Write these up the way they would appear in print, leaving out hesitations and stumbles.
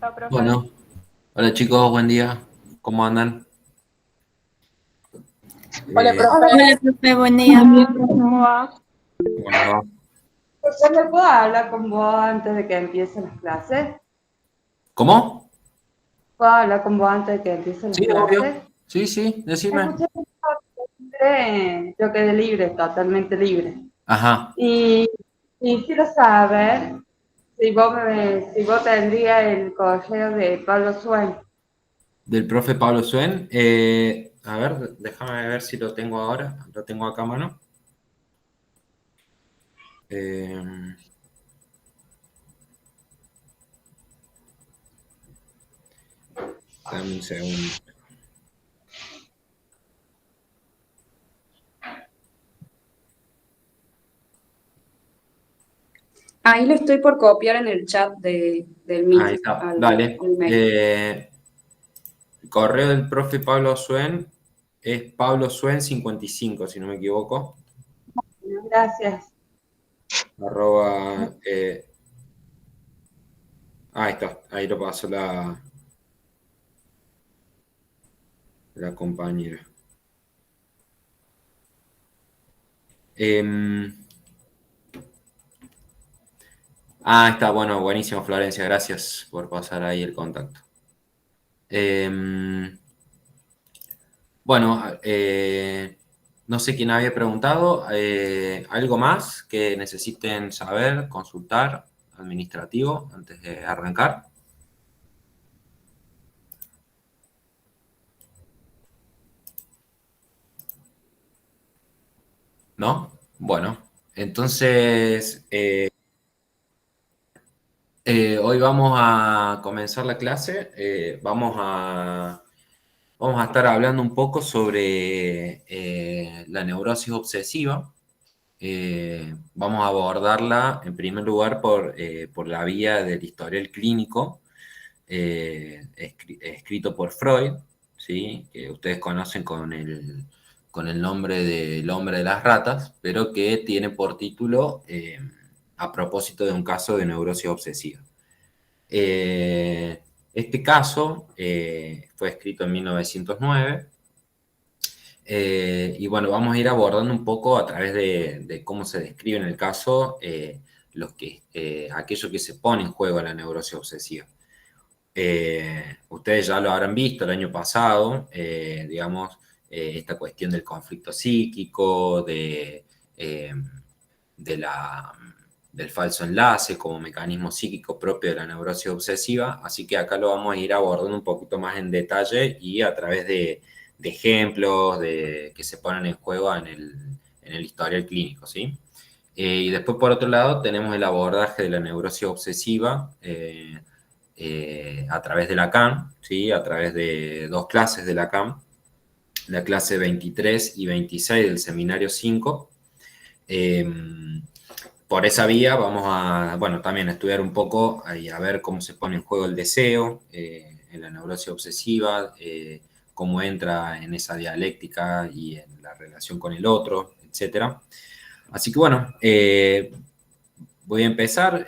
Chao, profe. Bueno, hola chicos, buen día. ¿Cómo andan? Hola, Eh, profe. Hola, profe, buen Muy día. bien, profe, ¿cómo va? ¿Cómo les va? Profe, ¿me puedo hablar con vos antes de que empiecen las clases? ¿Cómo? ¿Puedo hablar con vos antes de que empiecen las Sí, obvio. clases? Sí, sí, decime. Escuché que yo quedé libre, totalmente libre. Ajá, Y, y quiero saber si vos tendrías el correo de Pablo Suen. del profe Pablo Suen. A ver, déjame ver si lo tengo ahora. Lo tengo acá a mano. Eh, Dame un segundo. Ahí lo estoy por copiar en el chat del Meet Ahí está, al dale. email. El correo del profe Pablo Suen es pablosuen55, si no me equivoco. Gracias. Arroba, ahí está, ahí lo pasó la compañera. Em, Está bueno, buenísimo, Florencia, gracias por pasar ahí el contacto. Em, bueno, no sé quién había preguntado, ¿algo más que necesiten saber, consultar, administrativo, antes de arrancar? ¿No? Bueno, entonces hoy vamos a comenzar la clase, vamos a estar hablando un poco sobre la neurosis obsesiva. Vamos a abordarla en primer lugar por la vía del historial clínico escrito por Freud, ¿sí? Que ustedes conocen con el nombre del hombre de las ratas, pero que tiene por título a propósito de un caso de neurosis obsesiva. Este caso fue escrito en 1909 y bueno, vamos a ir abordando un poco a través de cómo se describe en el caso aquello que se pone en juego en la neurosis obsesiva. Ustedes ya lo habrán visto el año pasado, digamos, esta cuestión del conflicto psíquico, eh, de la, del falso enlace como mecanismo psíquico propio de la neurosis obsesiva, así que acá lo vamos a ir abordando un poquito más en detalle y a través de ejemplos que se ponen en juego en el historial clínico, ¿sí? Y después, por otro lado, tenemos el abordaje de la neurosis obsesiva a través de Lacan, ¿sí? A través de dos clases de Lacan, la clase 23 y 26 del seminario 5. Eh, por esa vía vamos a, bueno, también a estudiar un poco y a ver cómo se pone en juego el deseo en la neurosis obsesiva, cómo entra en esa dialéctica y en la relación con el otro, etcétera. Así que bueno, voy a empezar.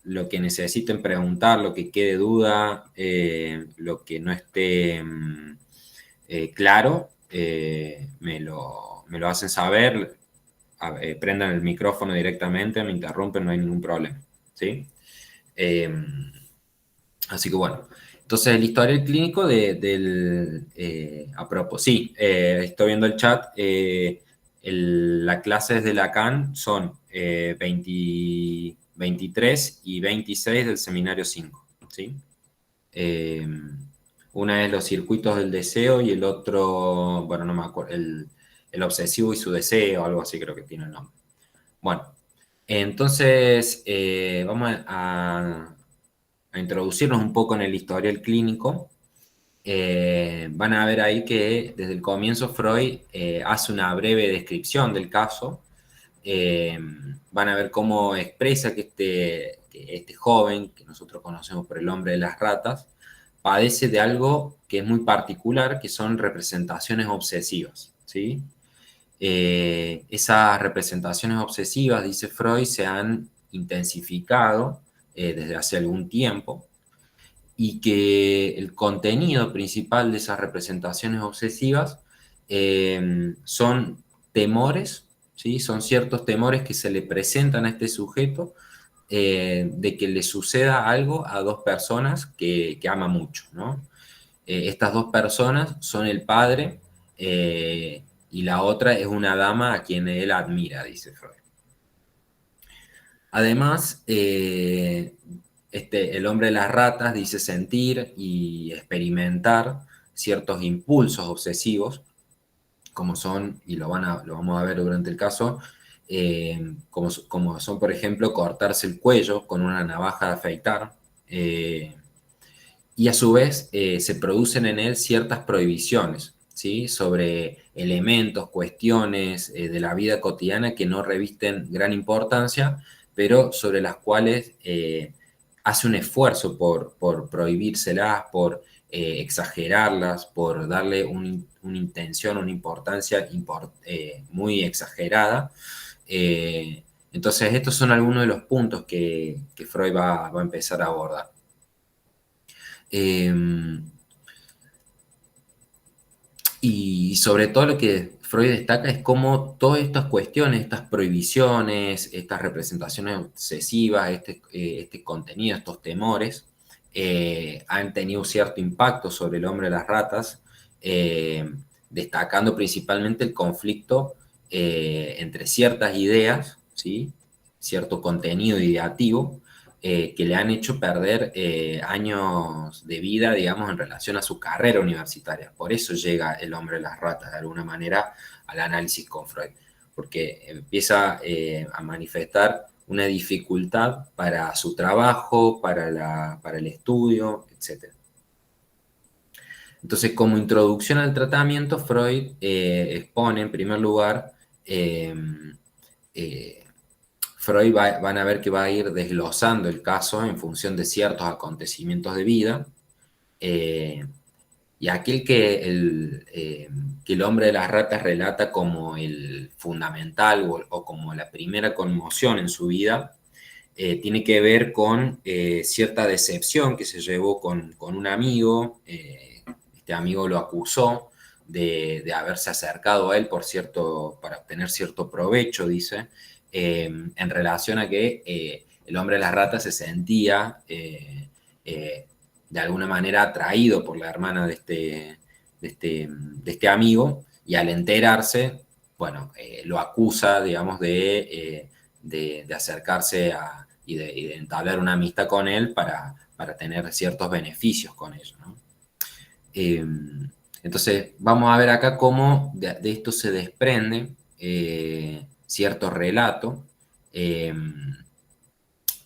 Lo que necesiten preguntar, lo que quede duda, lo que no esté claro, me lo hacen saber. Prendan el micrófono directamente, me interrumpen, no hay ningún problema. ¿Sí? Eh, Así que bueno. Entonces, el historial clínico a propósito, sí, estoy viendo el chat. Las clases de Lacan son 23 y 26 del seminario 5, ¿sí? Eh, una es los circuitos del deseo y el otro, bueno, no me acuerdo, el obsesivo y su deseo, algo así creo que tiene el nombre. Bueno, entonces vamos a introducirnos un poco en el historial clínico. Van a ver ahí que desde el comienzo Freud hace una breve descripción del caso. Eh, Van a ver cómo expresa que este joven, que nosotros conocemos por el hombre de las ratas, padece de algo que es muy particular, que son representaciones obsesivas, ¿sí? Esas representaciones obsesivas, dice Freud, se han intensificado desde hace algún tiempo. y que el contenido principal de esas representaciones obsesivas son temores, ¿sí? Son ciertos temores que se le presentan a este sujeto de que le suceda algo a dos personas que ama mucho, ¿no? Estas dos personas son el padre y la otra es una dama a quien él admira, dice Freud. Además, el hombre de las ratas dice sentir y experimentar ciertos impulsos obsesivos, como son, y lo vamos a ver durante el caso, como son, por ejemplo, cortarse el cuello con una navaja de afeitar, y a su vez se producen en él ciertas prohibiciones, ¿sí? Sobre elementos, cuestiones de la vida cotidiana que no revisten gran importancia, pero sobre las cuales hace un esfuerzo por prohibírselas, por exagerarlas, por darle una intención, una importancia muy exagerada. Entonces, estos son algunos de los puntos que Freud va a empezar a abordar. Y sobre todo lo que Freud destaca es cómo todas estas cuestiones, estas prohibiciones, estas representaciones obsesivas, este contenido, estos temores, han tenido cierto impacto sobre el hombre de las ratas, destacando principalmente el conflicto entre ciertas ideas, ¿sí? Cierto contenido ideativo, que le han hecho perder años de vida, digamos, en relación a su carrera universitaria. Por eso llega el hombre de las ratas, de alguna manera, al análisis con Freud, porque empieza a manifestar una dificultad para su trabajo, para el estudio, etc. Entonces, como introducción al tratamiento, Freud expone, en primer lugar, Freud van a ver que va a ir desglosando el caso en función de ciertos acontecimientos de vida, y aquel que el hombre de las ratas relata como el fundamental o como la primera conmoción en su vida, tiene que ver con cierta decepción que se llevó con un amigo. Este amigo lo acusó de haberse acercado a él para obtener cierto provecho, dice, en relación a que el hombre de las ratas se sentía de alguna manera atraído por la hermana de este amigo, y al enterarse, bueno, lo acusa, digamos, de acercarse y de entablar una amistad con él para tener ciertos beneficios con ello, ¿no? Entonces, vamos a ver acá cómo de esto se desprende cierto relato,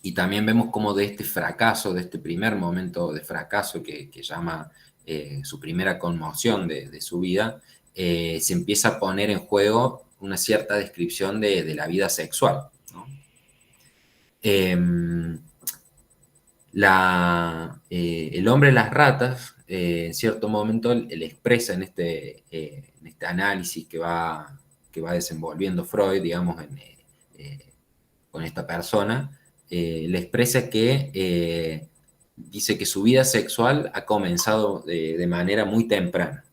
y también vemos cómo de este fracaso, de este primer momento de fracaso que llama su primera conmoción de su vida, se empieza a poner en juego una cierta descripción de la vida sexual, ¿no? El hombre de las ratas, en cierto momento, él expresa en este análisis que va desenvolviendo Freud, digamos, con esta persona, le expresa que dice que su vida sexual ha comenzado de manera muy temprana,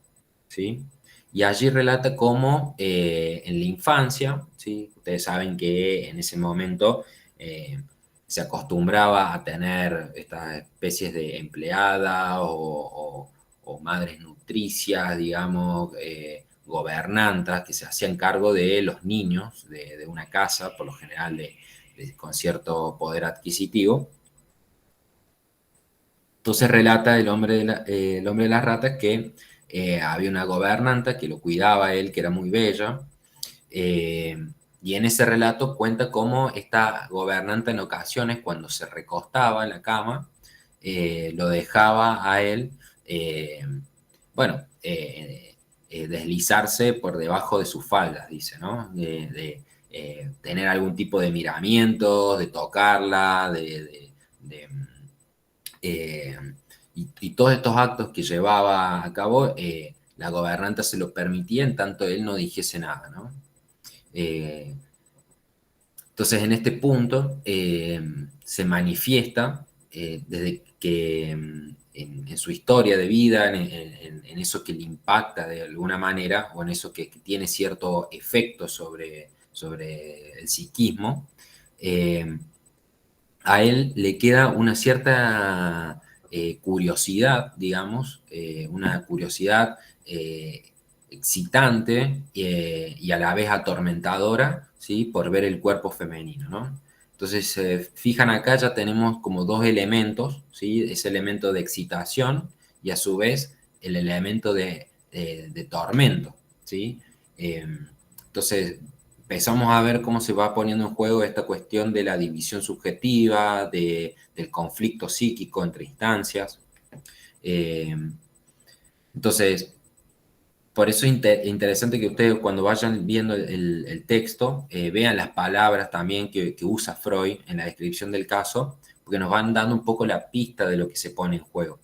¿sí? Y allí relata cómo en la infancia, ¿sí? Ustedes saben que en ese momento se acostumbraba a tener estas especies de empleadas o madres nutricias, digamos, gobernantas que se hacían cargo de los niños de una casa, por lo general con cierto poder adquisitivo. Entonces relata el hombre de las ratas que había una gobernanta que lo cuidaba a él, que era muy bella, y en ese relato cuenta cómo esta gobernanta en ocasiones, cuando se recostaba en la cama, lo dejaba a él, bueno, deslizarse por debajo de sus faldas, dice, ¿no? Tener algún tipo de miramientos, de tocarla, eh, y todos estos actos que llevaba a cabo, la gobernanta se lo permitía en tanto él no dijese nada, ¿no? Entonces, en este punto se manifiesta desde que en su historia de vida, en eso que le impacta de alguna manera, o en eso que tiene cierto efecto sobre el psiquismo, a él le queda una cierta curiosidad, digamos, una curiosidad excitante y a la vez atormentadora, ¿sí? Por ver el cuerpo femenino, ¿no? Entonces, fijan acá, ya tenemos como dos elementos, ¿sí? Ese elemento de excitación y a su vez el elemento de tormento, ¿sí? Entonces, empezamos a ver cómo se va poniendo en juego esta cuestión de la división subjetiva, del conflicto psíquico entre instancias. Entonces, por eso es interesante que ustedes cuando vayan viendo el texto vean las palabras también que usa Freud en la descripción del caso, porque nos van dando un poco la pista de lo que se pone en juego.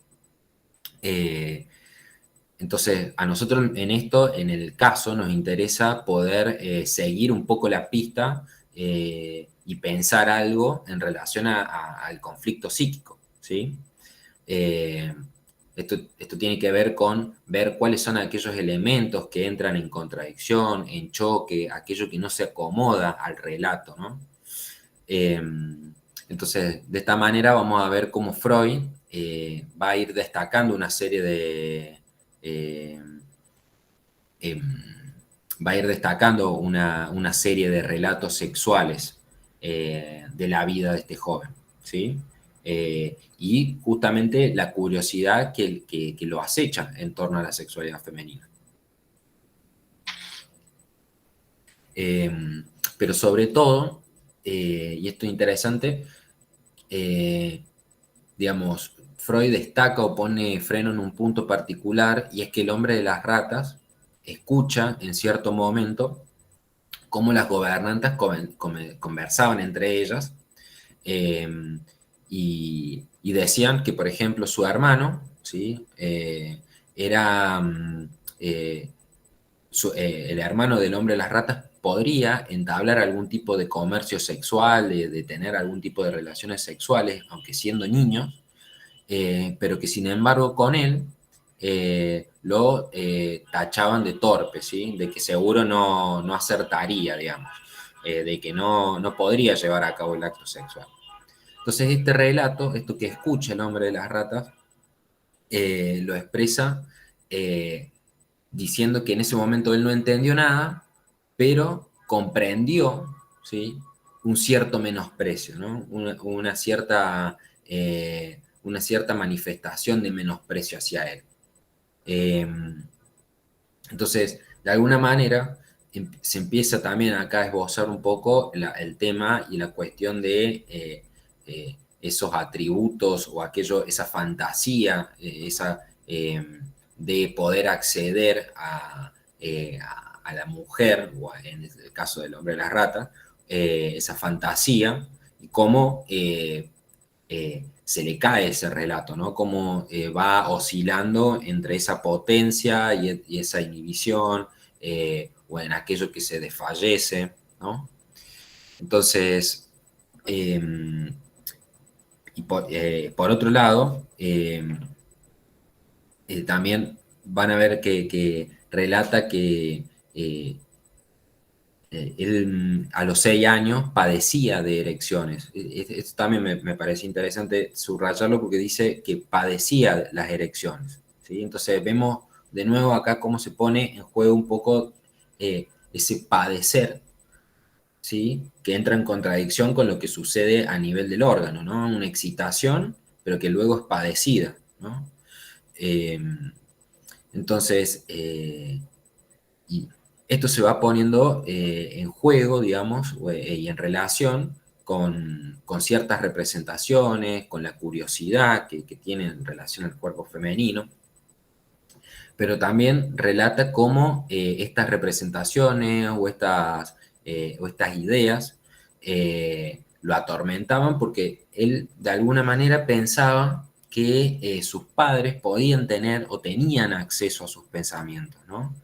Entonces, a nosotros en esto, en el caso, nos interesa poder seguir un poco la pista y pensar algo en relación al conflicto psíquico, ¿sí? Eh, esto tiene que ver con ver cuáles son aquellos elementos que entran en contradicción, en choque, aquello que no se acomoda al relato, ¿no? Entonces, de esta manera vamos a ver cómo Freud va a ir destacando una serie de... eh, em, va a ir destacando una serie de relatos sexuales de la vida de este joven, ¿sí? Y justamente la curiosidad que lo acecha en torno a la sexualidad femenina. Pero sobre todo, y esto es interesante, digamos, Freud destaca o pone freno en un punto particular, y es que el hombre de las ratas escucha en cierto momento cómo las gobernantas conversaban entre ellas eh, y decían que, por ejemplo, su hermano, ¿sí? Era el hermano del hombre de las ratas podría entablar algún tipo de comercio sexual, de tener algún tipo de relaciones sexuales, aunque siendo niños, pero que sin embargo con él lo tachaban de torpe, ¿sí? De que seguro no acertaría, digamos, de que no podría llevar a cabo el acto sexual. Entonces este relato, esto que escucha el hombre de las ratas, lo expresa diciendo que en ese momento él no entendió nada, pero comprendió, ¿sí? Un cierto menosprecio, ¿no? Una cierta manifestación de menosprecio hacia él. Entonces, de alguna manera, se empieza también acá a esbozar un poco el tema y la cuestión de esos atributos o esa fantasía, de poder acceder a la mujer, o en el caso del hombre de las ratas, esa fantasía, y cómo se le cae ese relato, ¿no? Cómo va oscilando entre esa potencia y esa inhibición, o en aquello que se desfallece, ¿no? Entonces, y por otro lado, también van a ver que relata que él a los 6 años padecía de erecciones. Esto también me parece interesante subrayarlo porque dice que padecía las erecciones, ¿sí? Entonces vemos de nuevo acá cómo se pone en juego un poco ese padecer, ¿sí? Que entra en contradicción con lo que sucede a nivel del órgano, ¿no? Una excitación, pero que luego es padecida, ¿no? Eh, entonces, y esto se va poniendo en juego, digamos, y en relación con ciertas representaciones, con la curiosidad que tiene en relación al cuerpo femenino, pero también relata cómo estas representaciones o estas ideas lo atormentaban porque él de alguna manera pensaba que sus padres podían tener o tenían acceso a sus pensamientos, ¿no?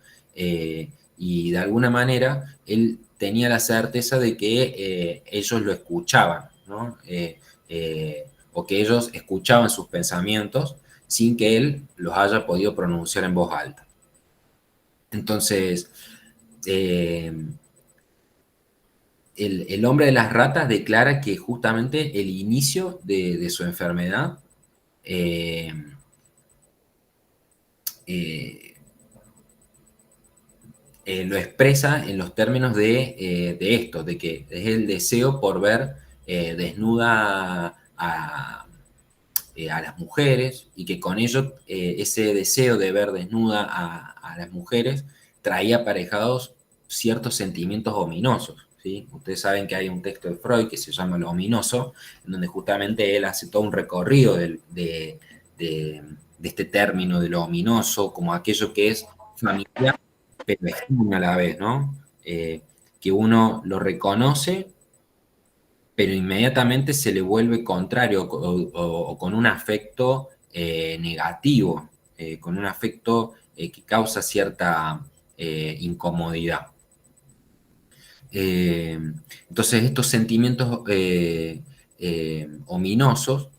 Y de alguna manera él tenía la certeza de que ellos lo escuchaban, ¿no? O que ellos escuchaban sus pensamientos sin que él los haya podido pronunciar en voz alta. Entonces, el hombre de las ratas declara que justamente el inicio de su enfermedad eh, eh, lo expresa en los términos de esto, de que es el deseo por ver desnuda a las mujeres, y que con ello ese deseo de ver desnuda a las mujeres traía aparejados ciertos sentimientos ominosos. ¿Sí? Ustedes saben que hay un texto de Freud que se llama Lo ominoso, en donde justamente él hace todo un recorrido de este término de lo ominoso como aquello que es familiar, pero extraño a la vez, ¿no? Que uno lo reconoce, pero inmediatamente se le vuelve contrario o con un afecto negativo, con un afecto que causa cierta incomodidad. Entonces estos sentimientos ominosos,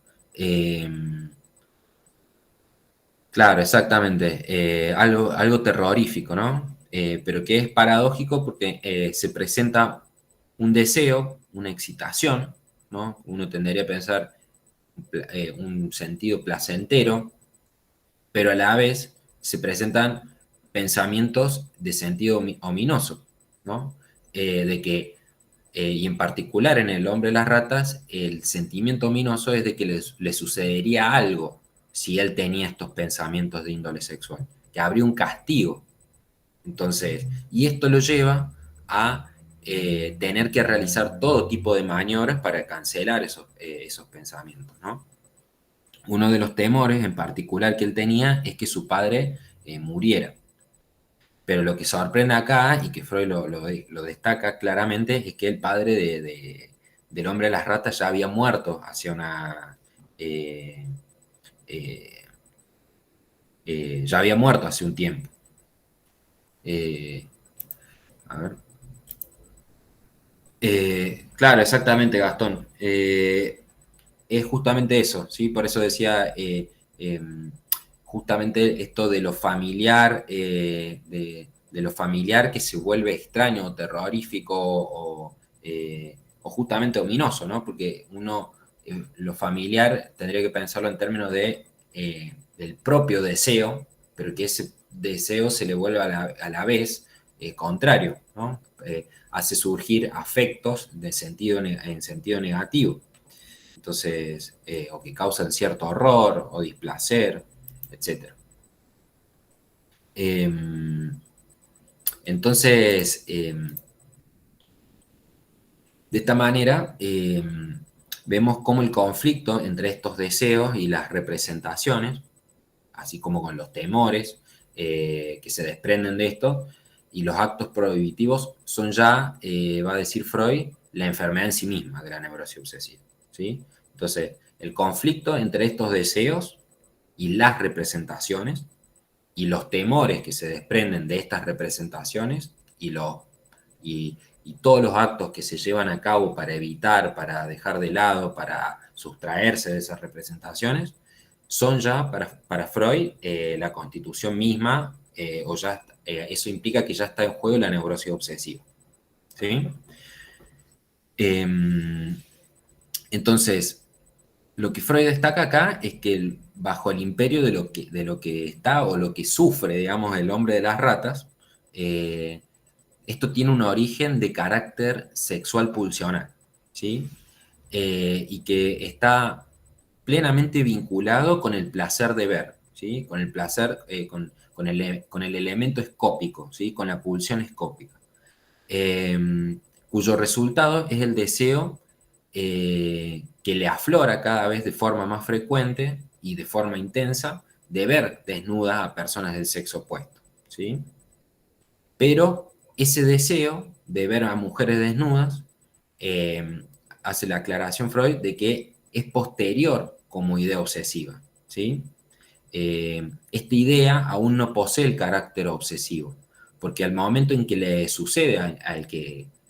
claro, exactamente, algo terrorífico, ¿no? Pero que es paradójico porque se presenta un deseo, una excitación, ¿no? Uno tendería a pensar un sentido placentero, pero a la vez se presentan pensamientos de sentido ominoso, ¿no? De que, y en particular en el hombre de las ratas, el sentimiento ominoso es de que le sucedería algo si él tenía estos pensamientos de índole sexual, que habría un castigo. Entonces, y esto lo lleva a tener que realizar todo tipo de maniobras para cancelar esos pensamientos, ¿no? Uno de los temores en particular que él tenía es que su padre muriera. Pero lo que sorprende acá, y que Freud lo destaca claramente, es que el padre del hombre de las ratas ya había muerto eh, eh, ya había muerto hace un tiempo. A ver. Claro, exactamente, Gastón. Es justamente eso, ¿sí? Por eso decía justamente esto de lo familiar, de lo familiar que se vuelve extraño o terrorífico o justamente ominoso, ¿no? Porque uno, lo familiar, tendría que pensarlo en términos del propio deseo, pero que ese deseo se le vuelve a la vez contrario, ¿no? Hace surgir afectos en sentido negativo. Entonces, o que causan cierto horror o displacer, etc. Entonces, de esta manera, vemos cómo el conflicto entre estos deseos y las representaciones, así como con los temores que se desprenden de esto, y los actos prohibitivos son ya, va a decir Freud, la enfermedad en sí misma de la neurosis obsesiva. ¿Sí? Entonces, el conflicto entre estos deseos y las representaciones y los temores que se desprenden de estas representaciones y todos los actos que se llevan a cabo para evitar, para dejar de lado, para sustraerse de esas representaciones, son ya para Freud la constitución misma, o ya eso implica que ya está en juego la neurosis obsesiva. ¿Sí? Entonces, lo que Freud destaca acá es que bajo el imperio de lo que está o lo que sufre, digamos, el hombre de las ratas, esto tiene un origen de carácter sexual pulsional, ¿sí? Y que está plenamente vinculado con el placer de ver, ¿sí? Con el placer, con el elemento escópico, ¿sí? Con la pulsión escópica, cuyo resultado es el deseo que le aflora cada vez de forma más frecuente y de forma intensa de ver desnudas a personas del sexo opuesto, ¿sí? Pero ese deseo de ver a mujeres desnudas hace la aclaración Freud de que es posterior como idea obsesiva, ¿sí? Esta idea aún no posee el carácter obsesivo, porque al momento en que le sucede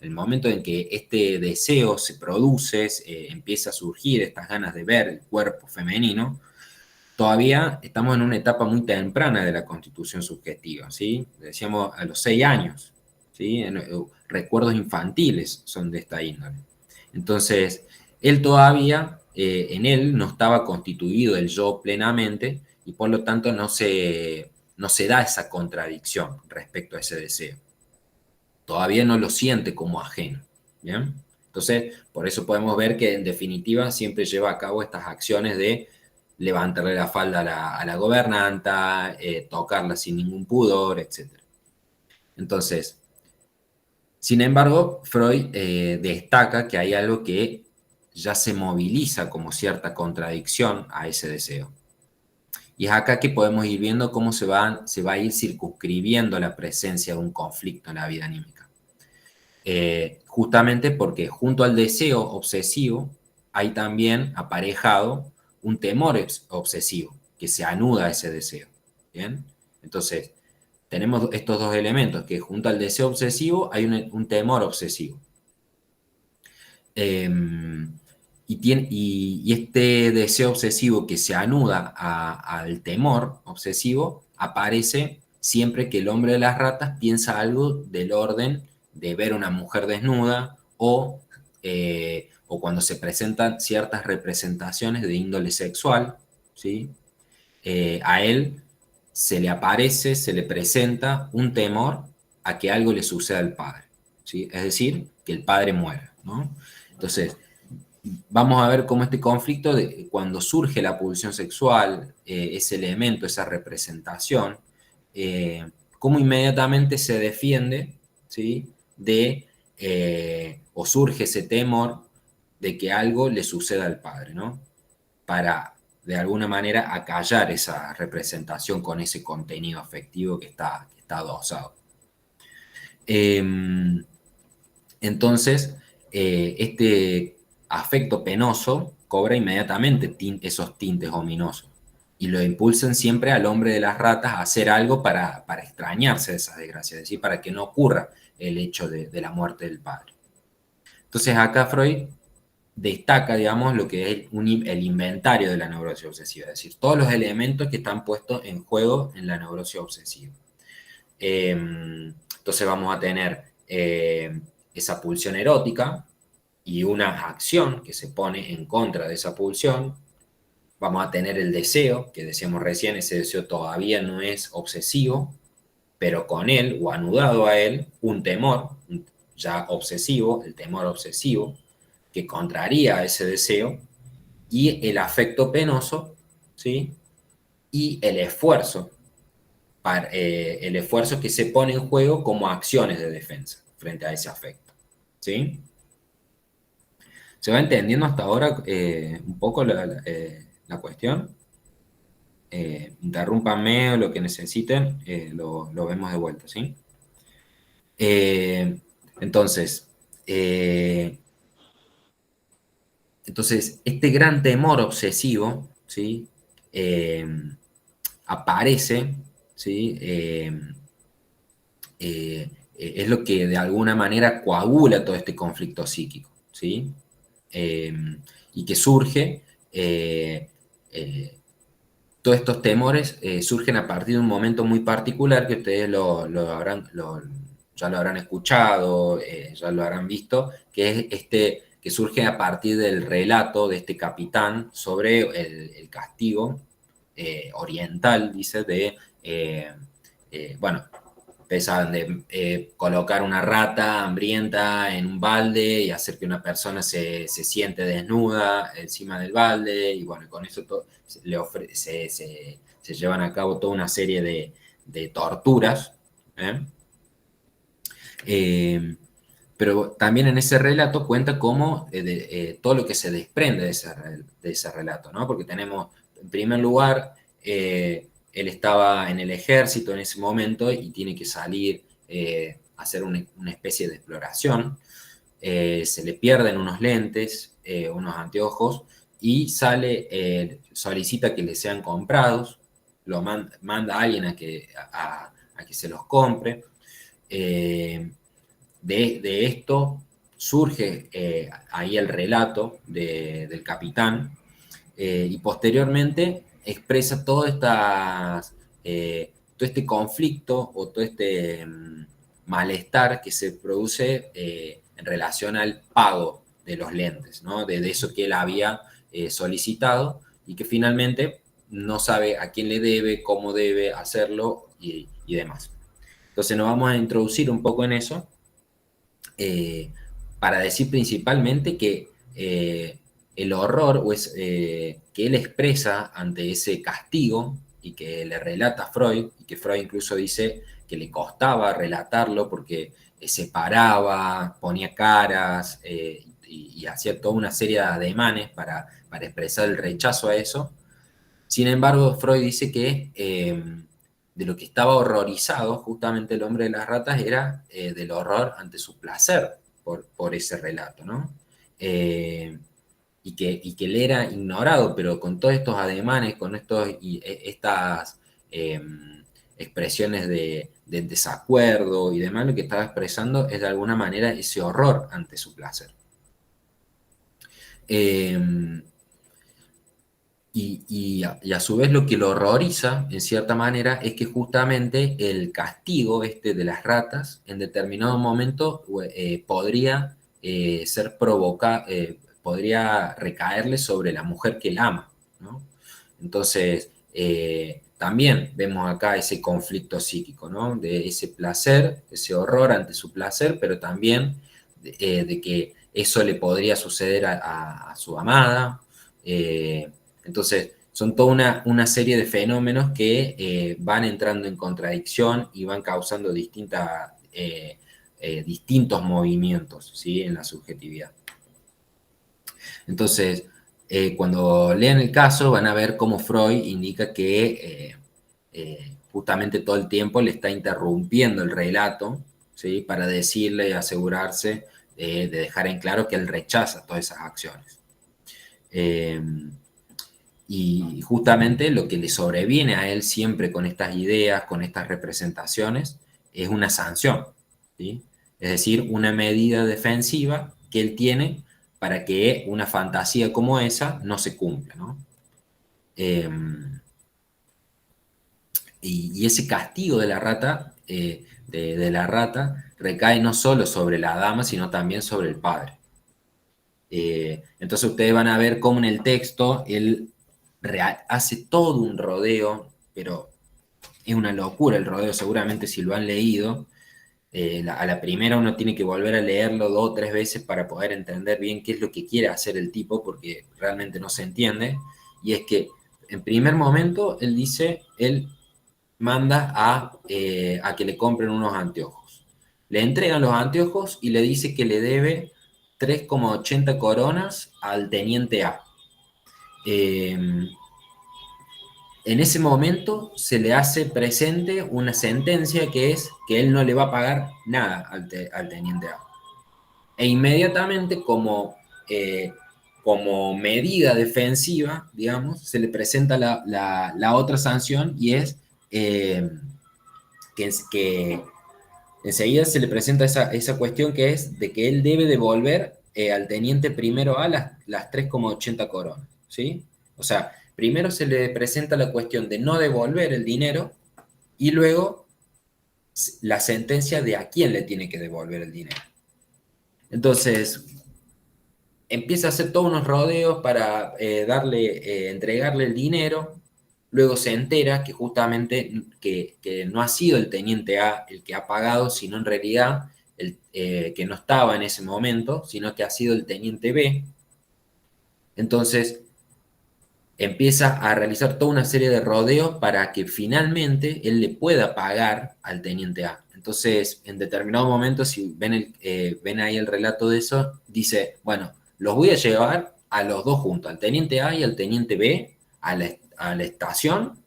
el momento en que este deseo se produce, empieza a surgir estas ganas de ver el cuerpo femenino, todavía estamos en una etapa muy temprana de la constitución subjetiva, ¿sí? Decíamos a los 6 años, ¿sí? Recuerdos infantiles son de esta índole. Entonces, él todavía, en él no estaba constituido el yo plenamente y por lo tanto no se da esa contradicción respecto a ese deseo. Todavía no lo siente como ajeno, ¿bien? Entonces, por eso podemos ver que en definitiva siempre lleva a cabo estas acciones de levantarle la falda a la gobernanta, tocarla sin ningún pudor, etc. Entonces, sin embargo, Freud destaca que hay algo que ya se moviliza como cierta contradicción a ese deseo. Y es acá que podemos ir viendo cómo se va a ir circunscribiendo la presencia de un conflicto en la vida anímica. Justamente porque junto al deseo obsesivo hay también aparejado un temor obsesivo que se anuda a ese deseo. ¿Bien? Entonces, tenemos estos dos elementos, que junto al deseo obsesivo hay un temor obsesivo. Y este deseo obsesivo que se anuda al temor obsesivo aparece siempre que el hombre de las ratas piensa algo del orden de ver una mujer desnuda o cuando se presentan ciertas representaciones de índole sexual, ¿sí? A él se le aparece, se le presenta un temor a que algo le suceda al padre, ¿sí? Es decir, que el padre muera, ¿no? Entonces, vamos a ver cómo este conflicto, cuando surge la pulsión sexual, ese elemento, esa representación, cómo inmediatamente se defiende, ¿sí? O surge ese temor de que algo le suceda al padre, ¿no? Para, de alguna manera, acallar esa representación con ese contenido afectivo que está adosado. Entonces, este afecto penoso cobra inmediatamente esos tintes ominosos y lo impulsan siempre al hombre de las ratas a hacer algo para extrañarse de esa desgracia, es decir, para que no ocurra el hecho de la muerte del padre. Entonces acá Freud destaca, digamos, lo que es el inventario de la neurosis obsesiva, es decir, todos los elementos que están puestos en juego en la neurosis obsesiva. Entonces vamos a tener esa pulsión erótica y una acción que se pone en contra de esa pulsión. Vamos a tener el deseo, que decíamos recién, ese deseo todavía no es obsesivo, pero con él o anudado a él un temor ya obsesivo, el temor obsesivo, que contraría a ese deseo, y el afecto penoso, ¿sí? Y el esfuerzo que se pone en juego como acciones de defensa frente a ese afecto, ¿sí? ¿Se va entendiendo hasta ahora un poco la cuestión? Interrúmpanme o lo que necesiten, lo vemos de vuelta, ¿sí? Entonces, este gran temor obsesivo, ¿sí? Aparece, ¿sí? Es lo que de alguna manera coagula todo este conflicto psíquico, ¿sí? Y que surge, todos estos temores surgen a partir de un momento muy particular que ustedes ya lo habrán escuchado, ya lo habrán visto, que es que surge a partir del relato de este capitán sobre el castigo oriental, dice, bueno, pensaban de colocar una rata hambrienta en un balde y hacer que una persona se siente desnuda encima del balde, y bueno, con eso se llevan a cabo toda una serie de torturas. Pero también en ese relato cuenta cómo todo lo que se desprende de ese relato, ¿no? Porque tenemos, en primer lugar, él estaba en el ejército en ese momento y tiene que salir a hacer una especie de exploración. Se le pierden unos lentes, unos anteojos, y solicita que le sean comprados, manda a alguien a que se los compre. De esto surge ahí el relato del capitán, y posteriormente expresa todo este conflicto o todo este malestar que se produce en relación al pago de los lentes, ¿no? De eso que él había solicitado y que finalmente no sabe a quién le debe, cómo debe hacerlo y demás. Entonces nos vamos a introducir un poco en eso para decir principalmente que el horror que él expresa ante ese castigo y que le relata a Freud, y que Freud incluso dice que le costaba relatarlo porque se paraba, ponía caras y hacía toda una serie de ademanes para expresar el rechazo a eso. Sin embargo, Freud dice que de lo que estaba horrorizado justamente el hombre de las ratas era del horror ante su placer por ese relato, ¿no? Y que él era ignorado, pero con todos estos ademanes, con estas expresiones de desacuerdo y demás, lo que estaba expresando es de alguna manera ese horror ante su placer. Y a su vez lo que lo horroriza, en cierta manera, es que justamente el castigo de las ratas en determinado momento podría podría recaerle sobre la mujer que él ama, ¿no? Entonces, también vemos acá ese conflicto psíquico, ¿no? De ese placer, ese horror ante su placer, pero también de que eso le podría suceder a su amada. Entonces, son toda una serie de fenómenos que van entrando en contradicción y van causando distintos movimientos, ¿sí? En la subjetividad. Entonces, cuando lean el caso van a ver cómo Freud indica que justamente todo el tiempo le está interrumpiendo el relato, ¿sí? Para decirle y asegurarse de dejar en claro que él rechaza todas esas acciones. Y justamente lo que le sobreviene a él siempre con estas ideas, con estas representaciones, es una sanción, ¿sí? Es decir, una medida defensiva que él tiene para que una fantasía como esa no se cumpla, ¿no? Y ese castigo de la rata, de la rata, recae no solo sobre la dama, sino también sobre el padre. Entonces ustedes van a ver cómo en el texto él hace todo un rodeo, pero es una locura el rodeo, seguramente si lo han leído. A la primera uno tiene que volver a leerlo 2 o 3 veces para poder entender bien qué es lo que quiere hacer el tipo, porque realmente no se entiende. Y es que en primer momento él manda a que le compren unos anteojos. Le entregan los anteojos y le dice que le debe 3,80 coronas al teniente A. En ese momento se le hace presente una sentencia que es que él no le va a pagar nada al teniente A. E inmediatamente, como medida defensiva, digamos, se le presenta la otra sanción y es que enseguida se le presenta esa cuestión que es de que él debe devolver al teniente primero A las 3,80 coronas, ¿sí? O sea, primero se le presenta la cuestión de no devolver el dinero y luego la sentencia de a quién le tiene que devolver el dinero. Entonces, empieza a hacer todos unos rodeos para entregarle el dinero. Luego se entera que justamente que no ha sido el teniente A el que ha pagado, sino en realidad que no estaba en ese momento, sino que ha sido el teniente B. Entonces empieza a realizar toda una serie de rodeos para que finalmente él le pueda pagar al teniente A. Entonces, en determinado momento, si ven ahí el relato de eso, dice, bueno, los voy a llevar a los dos juntos, al teniente A y al teniente B, a la estación,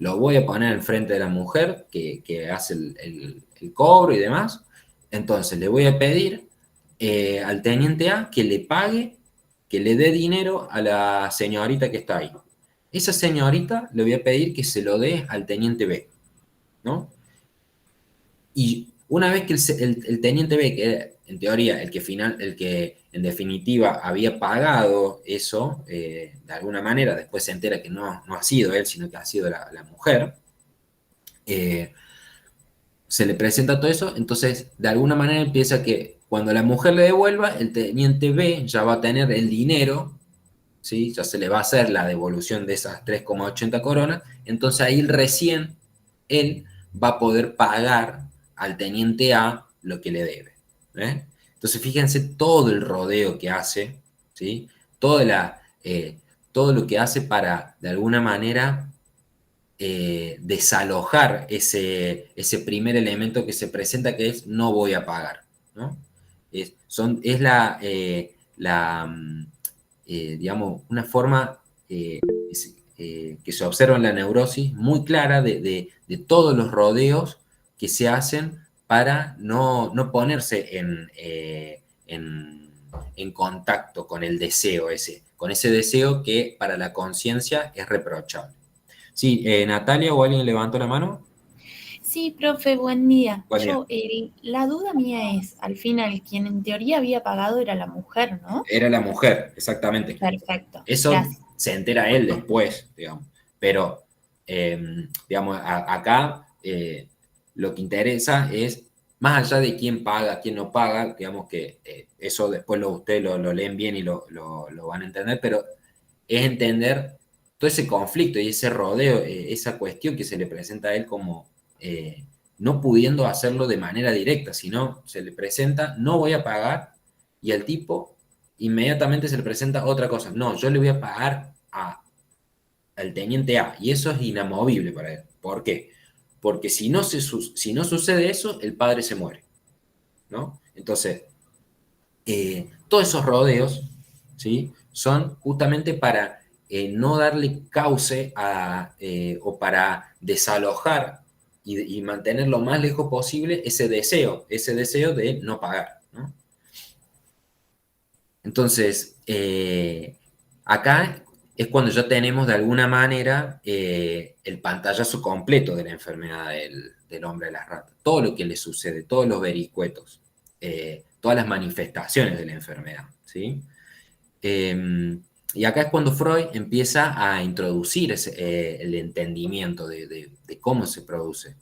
lo voy a poner enfrente de la mujer que hace el cobro y demás. Entonces le voy a pedir al teniente A que le pague, que le dé dinero a la señorita que está ahí. Esa señorita le voy a pedir que se lo dé al teniente B, ¿no? Y una vez que el teniente B, que en teoría, el que en definitiva había pagado eso, de alguna manera, después se entera que no ha sido él, sino que ha sido la mujer, se le presenta todo eso, entonces de alguna manera empieza que cuando la mujer le devuelva, el teniente B ya va a tener el dinero, ¿sí? Ya se le va a hacer la devolución de esas 3,80 coronas, entonces ahí recién él va a poder pagar al teniente A lo que le debe. ¿Eh? Entonces fíjense todo el rodeo que hace, ¿sí? Todo lo que hace para, de alguna manera, desalojar ese primer elemento que se presenta, que es no voy a pagar, ¿no? Es digamos, una forma que se observa en la neurosis muy clara de todos los rodeos que se hacen para no ponerse en contacto con el deseo con ese deseo que para la conciencia es reprochable. Sí, Natalia o alguien levantó la mano. Sí, profe, buen día. Buen día. La duda mía es, al final, quien en teoría había pagado era la mujer, ¿no? Era la mujer, exactamente. Perfecto. Eso Gracias. se entera él después, digamos. Pero, digamos, acá lo que interesa es, más allá de quién paga, quién no paga, digamos que eso después ustedes lo leen bien y lo van a entender, pero es entender todo ese conflicto y ese rodeo, esa cuestión que se le presenta a él como no pudiendo hacerlo de manera directa, sino se le presenta, no voy a pagar, y el tipo inmediatamente se le presenta otra cosa, no, yo le voy a pagar al teniente A, y eso es inamovible para él. ¿Por qué? Porque si no sucede eso, el padre se muere, ¿no? Entonces, todos esos rodeos, ¿sí? Son justamente para no darle cauce o para desalojar y mantener lo más lejos posible ese deseo de no pagar, ¿no? Entonces, acá es cuando ya tenemos de alguna manera el pantallazo completo de la enfermedad del hombre de las ratas. Todo lo que le sucede, todos los vericuetos, todas las manifestaciones de la enfermedad, ¿sí? Y acá es cuando Freud empieza a introducir el entendimiento de cómo se produce.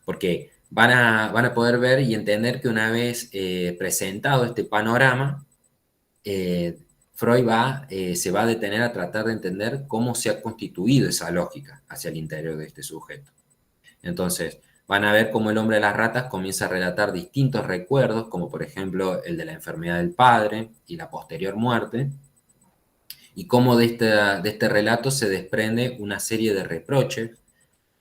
Porque van a poder ver y entender que una vez presentado este panorama, Freud se va a detener a tratar de entender cómo se ha constituido esa lógica hacia el interior de este sujeto. Entonces, van a ver cómo el hombre de las ratas comienza a relatar distintos recuerdos, como por ejemplo el de la enfermedad del padre y la posterior muerte, y cómo de este relato se desprende una serie de reproches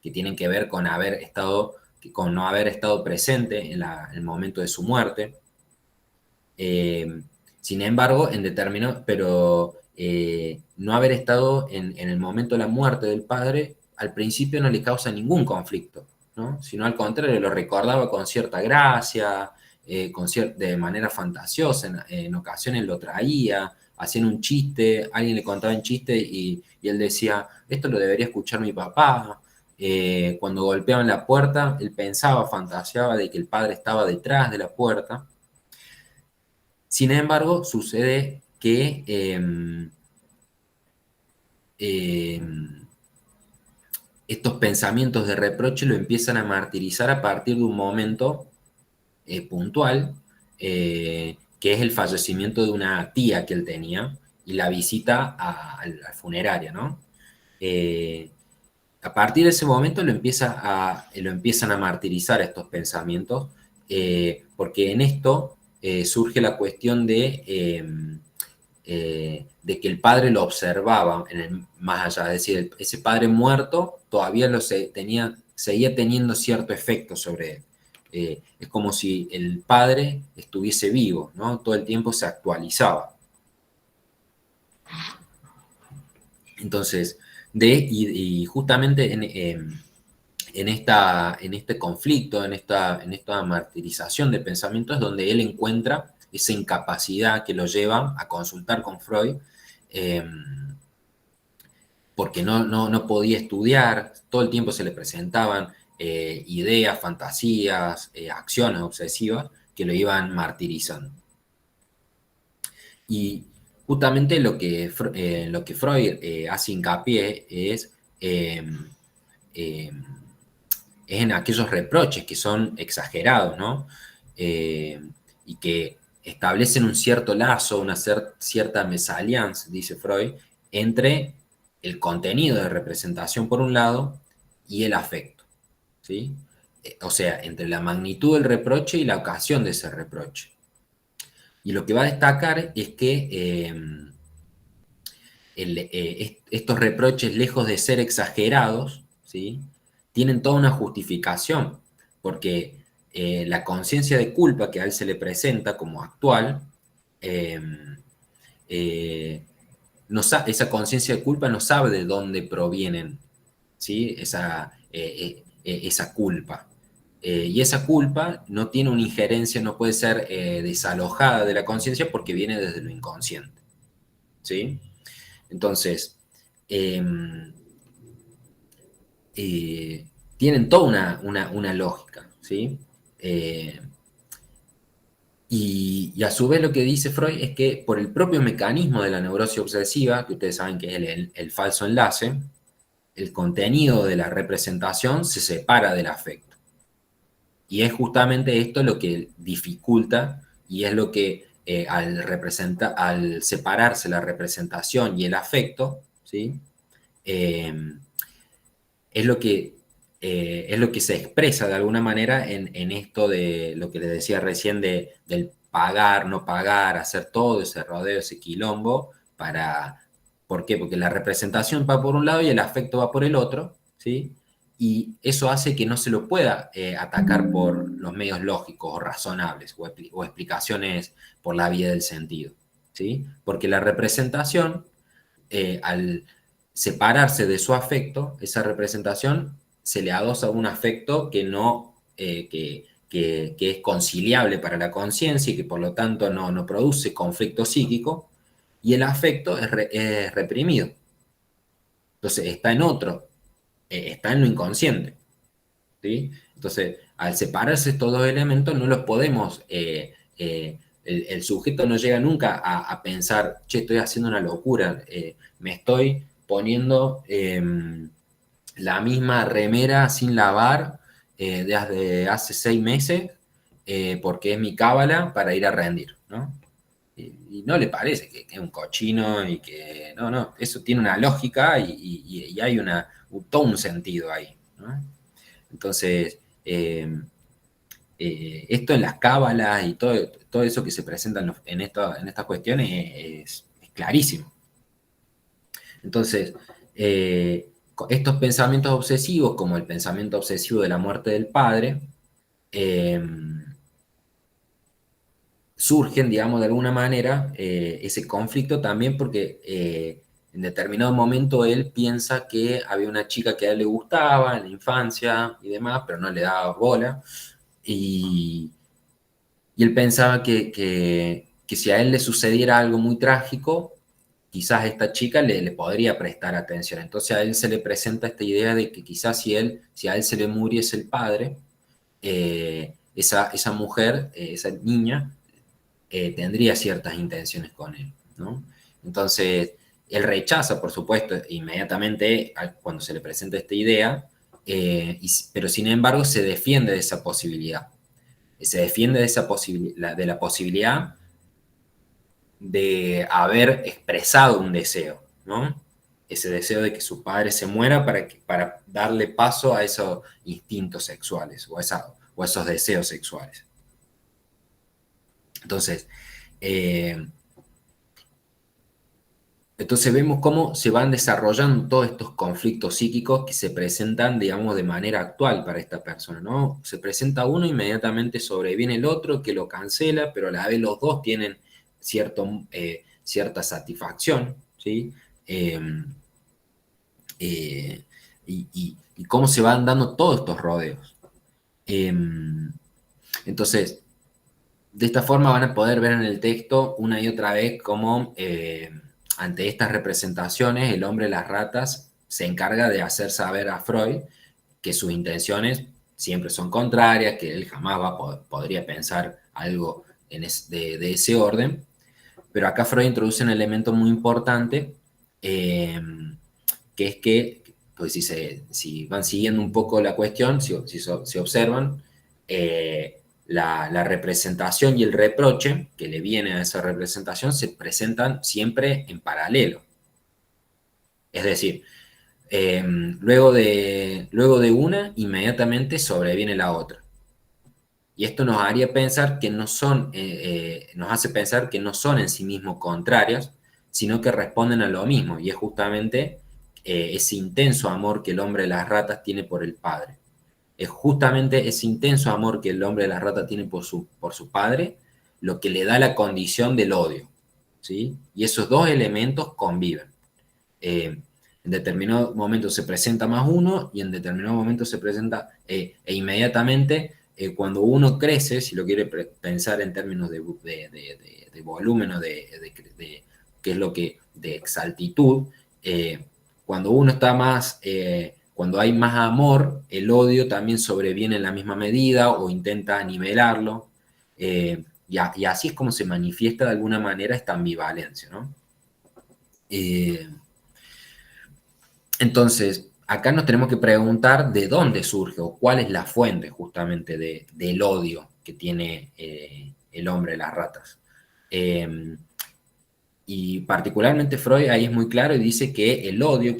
que tienen que ver con no haber estado presente en el momento de su muerte. Sin embargo, no haber estado en el momento de la muerte del padre, al principio no le causa ningún conflicto, ¿no? Sino al contrario, lo recordaba con cierta gracia, de manera fantasiosa, en ocasiones lo traía, hacían un chiste, alguien le contaba un chiste y él decía, esto lo debería escuchar mi papá. Cuando golpeaban la puerta, él fantaseaba de que el padre estaba detrás de la puerta. Sin embargo, sucede que estos pensamientos de reproche lo empiezan a martirizar a partir de un momento puntual, que es el fallecimiento de una tía que él tenía y la visita a la funeraria, ¿no? A partir de ese momento lo empiezan a martirizar estos pensamientos, porque en esto surge la cuestión de que el padre lo observaba más allá, es decir, ese padre muerto todavía seguía teniendo cierto efecto sobre él. Es como si el padre estuviese vivo, ¿no? Todo el tiempo se actualizaba. Entonces, y justamente en este conflicto, en esta martirización de pensamientos, es donde él encuentra esa incapacidad que lo lleva a consultar con Freud, porque no podía estudiar, todo el tiempo se le presentaban ideas, fantasías, acciones obsesivas que lo iban martirizando. Y justamente lo que Freud hace hincapié es en aquellos reproches que son exagerados, ¿no? Y que establecen un cierto lazo, una cierta mésalliance, dice Freud, entre el contenido de representación por un lado y el afecto, ¿sí? O sea, entre la magnitud del reproche y la ocasión de ese reproche. Y lo que va a destacar es que estos reproches, lejos de ser exagerados, ¿sí?, tienen toda una justificación, porque la conciencia de culpa que a él se le presenta como actual, esa conciencia de culpa no sabe de dónde provienen, ¿sí?, esa culpa. Y esa culpa no tiene una injerencia, no puede ser desalojada de la conciencia porque viene desde lo inconsciente, ¿sí? Entonces, tienen toda una lógica, ¿sí? Y a su vez lo que dice Freud es que por el propio mecanismo de la neurosis obsesiva, que ustedes saben que es el falso enlace, el contenido de la representación se separa del afecto. Y es justamente esto lo que dificulta y es lo que al separarse la representación y el afecto, ¿sí?, es lo que se expresa de alguna manera en esto de lo que les decía recién del pagar, no pagar, hacer todo ese rodeo, ese quilombo, ¿por qué? Porque la representación va por un lado y el afecto va por el otro, ¿sí? Y eso hace que no se lo pueda atacar por los medios lógicos o razonables o explicaciones por la vía del sentido, ¿sí? Porque la representación, al separarse de su afecto, esa representación se le adosa un afecto que no, que es conciliable para la conciencia y que por lo tanto no produce conflicto psíquico, y el afecto es reprimido. Entonces está en otro, está en lo inconsciente, ¿sí? Entonces, al separarse estos dos elementos, no los podemos, el sujeto no llega nunca a pensar, che, estoy haciendo una locura, me estoy poniendo la misma remera sin lavar desde hace 6 meses porque es mi cábala para ir a rendir, ¿no? Y no le parece que es un cochino y que no, eso tiene una lógica y hay todo un sentido ahí, ¿no? Entonces, esto en las cábalas y todo eso que se presenta en estas cuestiones es clarísimo. Entonces, estos pensamientos obsesivos, como el pensamiento obsesivo de la muerte del padre, surgen, digamos, de alguna manera, ese conflicto también porque en determinado momento él piensa que había una chica que a él le gustaba en la infancia y demás, pero no le daba bola, y él pensaba que si a él le sucediera algo muy trágico, quizás esta chica le podría prestar atención. Entonces a él se le presenta esta idea de que quizás si a él se le muriese el padre, esa mujer, esa niña, tendría ciertas intenciones con él, ¿no? Entonces, él rechaza, por supuesto, inmediatamente cuando se le presenta esta idea, pero sin embargo se defiende de esa posibilidad. Se defiende de la posibilidad de haber expresado un deseo, ¿no? Ese deseo de que su padre se muera para darle paso a esos instintos sexuales o a esos deseos sexuales. Entonces, vemos cómo se van desarrollando todos estos conflictos psíquicos que se presentan, digamos, de manera actual para esta persona, ¿no? Se presenta uno, inmediatamente sobreviene el otro que lo cancela, pero a la vez los dos tienen cierta satisfacción, ¿sí? Y cómo se van dando todos estos rodeos. Entonces, de esta forma van a poder ver en el texto una y otra vez cómo ante estas representaciones el hombre de las ratas se encarga de hacer saber a Freud que sus intenciones siempre son contrarias, que él jamás podría pensar algo de ese orden. Pero acá Freud introduce un elemento muy importante, que es que, pues si van siguiendo un poco la cuestión, si observan, la representación y el reproche que le viene a esa representación se presentan siempre en paralelo. Es decir, luego de una, inmediatamente sobreviene la otra. Y esto nos haría pensar que no son, nos hace pensar que no son en sí mismos contrarias, sino que responden a lo mismo, y es justamente ese intenso amor que el hombre de las ratas tiene por el padre. Es justamente ese intenso amor que el hombre de las ratas tiene por su padre lo que le da la condición del odio, ¿sí? Y esos dos elementos conviven. En determinado momento se presenta más uno y en determinado momento se presenta inmediatamente cuando uno crece, si lo quiere pensar en términos de volumen o de qué es lo que de exactitud, cuando uno está más, cuando hay más amor, el odio también sobreviene en la misma medida o intenta nivelarlo, y así es como se manifiesta de alguna manera esta ambivalencia, ¿no? Entonces, acá nos tenemos que preguntar de dónde surge o cuál es la fuente justamente del odio que tiene el hombre de las ratas. Y particularmente Freud ahí es muy claro y dice que el odio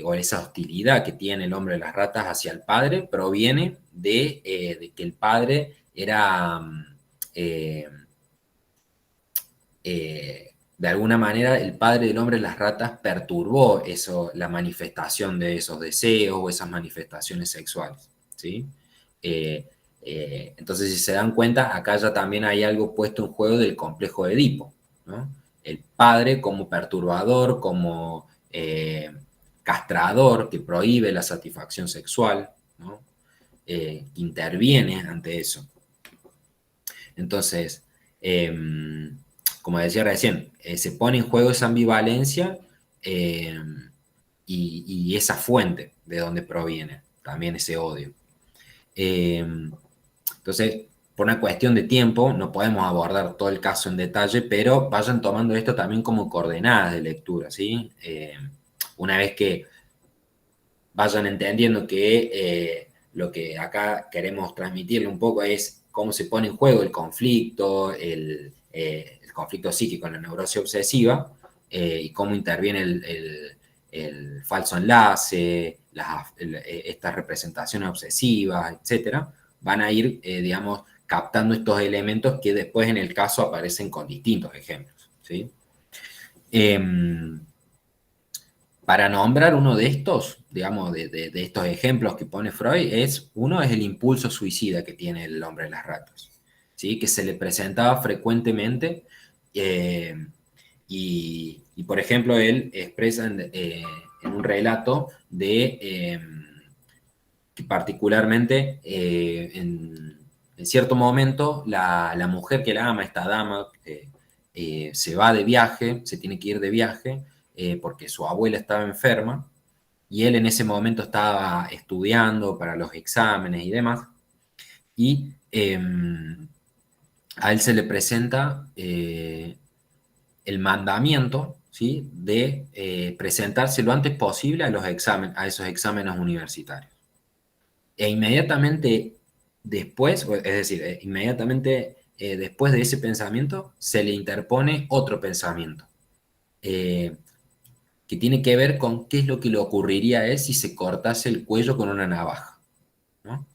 o esa hostilidad que tiene el hombre de las ratas hacia el padre proviene de que el padre era... de alguna manera el padre del hombre de las ratas perturbó la manifestación de esos deseos o esas manifestaciones sexuales, ¿sí? Entonces, si se dan cuenta, acá ya también hay algo puesto en juego del complejo de Edipo, ¿no? El padre como perturbador, como castrador que prohíbe la satisfacción sexual, ¿no? Que interviene ante eso. Entonces, como decía recién, se pone en juego esa ambivalencia y esa fuente de donde proviene también ese odio. Entonces, por una cuestión de tiempo, no podemos abordar todo el caso en detalle, pero vayan tomando esto también como coordenadas de lectura, ¿sí? Una vez que vayan entendiendo que lo que acá queremos transmitirle un poco es cómo se pone en juego el conflicto, el conflicto psíquico en la neurosis obsesiva, y cómo interviene el falso enlace, estas representaciones obsesivas, etcétera, van a ir, digamos, captando estos elementos que después en el caso aparecen con distintos ejemplos, ¿sí? Para nombrar uno de estos, digamos, de estos ejemplos que pone Freud, uno es el impulso suicida que tiene el hombre de las ratas, ¿sí? Que se le presentaba frecuentemente, y por ejemplo, él expresa en un relato que particularmente en cierto momento la mujer que la ama, esta dama, se va de viaje, se tiene que ir de viaje, porque su abuela estaba enferma, y él en ese momento estaba estudiando para los exámenes y demás, y a él se le presenta el mandamiento, ¿sí? De presentarse lo antes posible a esos exámenes universitarios. E inmediatamente después, es decir, inmediatamente después de ese pensamiento, se le interpone otro pensamiento, que tiene que ver con qué es lo que le ocurriría a él si se cortase el cuello con una navaja, ¿no?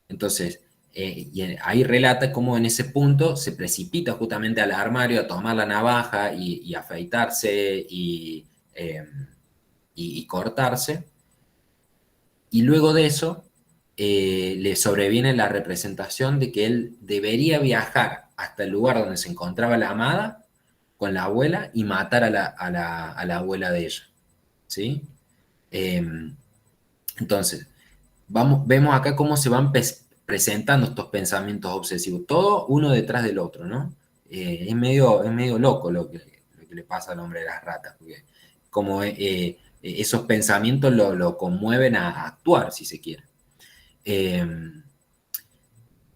Entonces, y ahí relata cómo en ese punto se precipita justamente al armario a tomar la navaja y afeitarse y cortarse, y luego de eso le sobreviene la representación de que él debería viajar hasta el lugar donde se encontraba la amada con la abuela y matar a la abuela de ella, ¿sí? Entonces, vemos acá cómo se van presentando estos pensamientos obsesivos, todo uno detrás del otro, ¿no? Es medio loco lo que le pasa al hombre de las ratas, porque como esos pensamientos lo conmueven a actuar, si se quiere.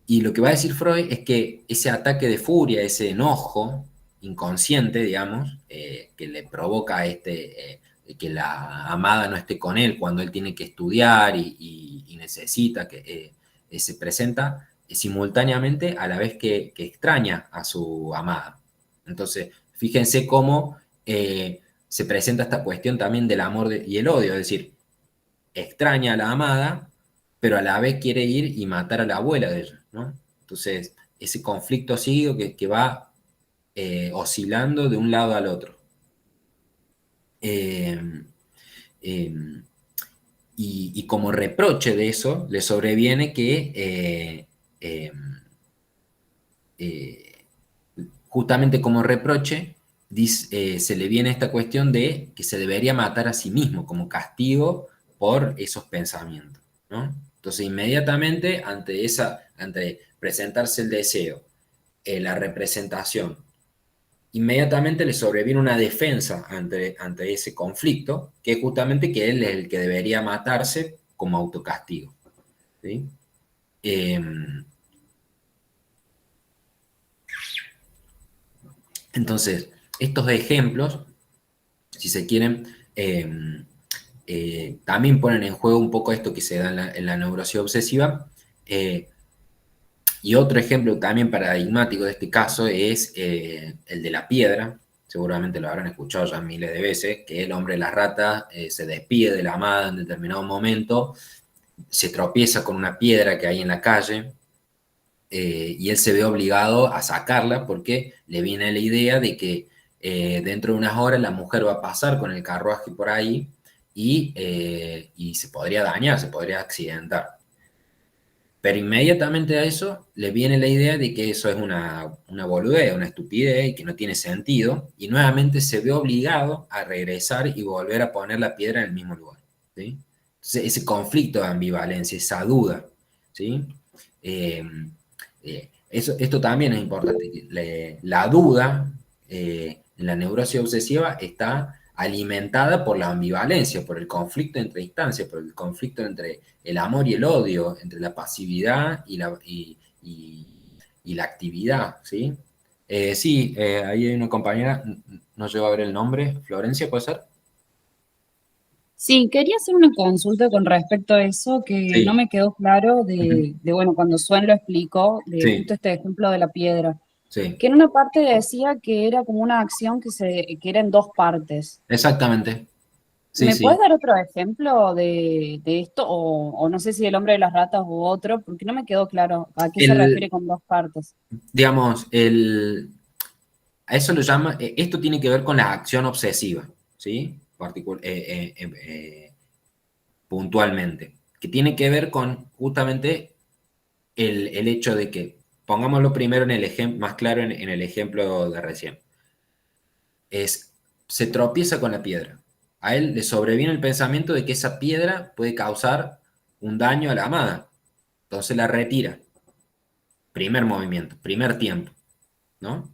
Y lo que va a decir Freud es que ese ataque de furia, ese enojo inconsciente, digamos, que le provoca que la amada no esté con él cuando él tiene que estudiar y necesita que se presenta simultáneamente a la vez que extraña a su amada. Entonces, fíjense cómo se presenta esta cuestión también del amor y el odio, es decir, extraña a la amada, pero a la vez quiere ir y matar a la abuela de ella, ¿no? Entonces, ese conflicto psíquico que va oscilando de un lado al otro. Eh, eh, y como reproche de eso, le sobreviene que justamente como reproche se le viene esta cuestión de que se debería matar a sí mismo como castigo por esos pensamientos, ¿no? Entonces, inmediatamente ante presentarse el deseo, la representación, inmediatamente le sobreviene una defensa ante ese conflicto, que es justamente que él es el que debería matarse como autocastigo, ¿sí? Entonces, estos ejemplos, si se quieren, también ponen en juego un poco esto que se da en la neurosis obsesiva. Y otro ejemplo también paradigmático de este caso es el de la piedra. Seguramente lo habrán escuchado ya miles de veces, que el hombre de las ratas se despide de la amada en determinado momento, se tropieza con una piedra que hay en la calle, y él se ve obligado a sacarla porque le viene la idea de que dentro de unas horas la mujer va a pasar con el carruaje por ahí y se podría dañar, se podría accidentar. Pero inmediatamente a eso le viene la idea de que eso es una boludez, una estupidez y que no tiene sentido, y nuevamente se ve obligado a regresar y volver a poner la piedra en el mismo lugar, ¿sí? Entonces, ese conflicto de ambivalencia, esa duda, ¿sí? Esto también es importante. La duda en la neurosis obsesiva está alimentada por la ambivalencia, por el conflicto entre instancias, por el conflicto entre el amor y el odio, entre la pasividad y la actividad, ¿sí? Sí, ahí hay una compañera, no llego a ver el nombre, Florencia, ¿puede ser? Sí, quería hacer una consulta con respecto a eso que no Sí. me quedó claro Ujú. bueno, cuando Suen lo explicó, de Sí, justo este ejemplo de la piedra, sí, que en una parte decía que era como una acción que era en dos partes. exactamente. Sí, ¿Me puedes sí. dar otro ejemplo de esto? O no sé si el hombre de las ratas u otro, porque no me quedó claro a qué se refiere El, con dos partes. digamos, a eso lo llama, esto tiene que ver con la acción obsesiva, ¿sí? Puntualmente, que tiene que ver con justamente el hecho de que, pongámoslo primero en el ejemplo, más claro en el ejemplo de recién, se tropieza con la piedra. A él le sobreviene el pensamiento de que esa piedra puede causar un daño a la amada. Entonces la retira. Primer movimiento, primer tiempo, ¿no?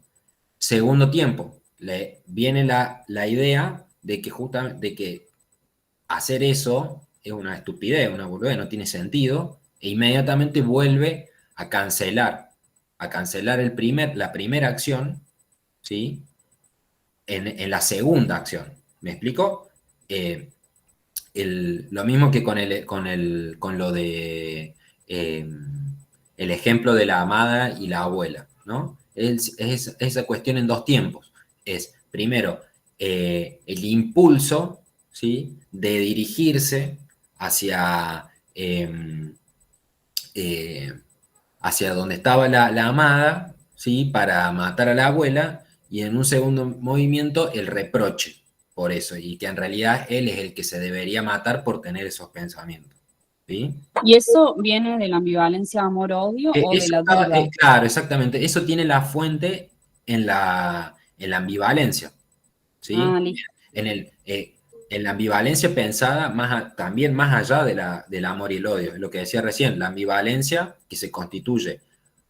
Segundo tiempo, le viene la idea de que, de que hacer eso es una estupidez, una boludez, no tiene sentido, e inmediatamente vuelve a cancelar la primera acción, ¿sí? En la segunda acción. ¿Me explico? Eh, lo mismo que con lo de el ejemplo de la amada y la abuela, ¿no? Es esa cuestión en dos tiempos. Es, primero, el impulso, ¿sí? De dirigirse hacia, eh, hacia donde estaba la amada, ¿sí? Para matar a la abuela, y en un segundo movimiento el reproche por eso, y que en realidad él es el que se debería matar por tener esos pensamientos, ¿sí? ¿Y eso viene de la ambivalencia amor-odio o de la duda? Claro, exactamente, eso tiene la fuente en la ambivalencia, ¿sí? Ah, listo. En, en la ambivalencia pensada también más allá del amor y el odio, es lo que decía recién, la ambivalencia que se constituye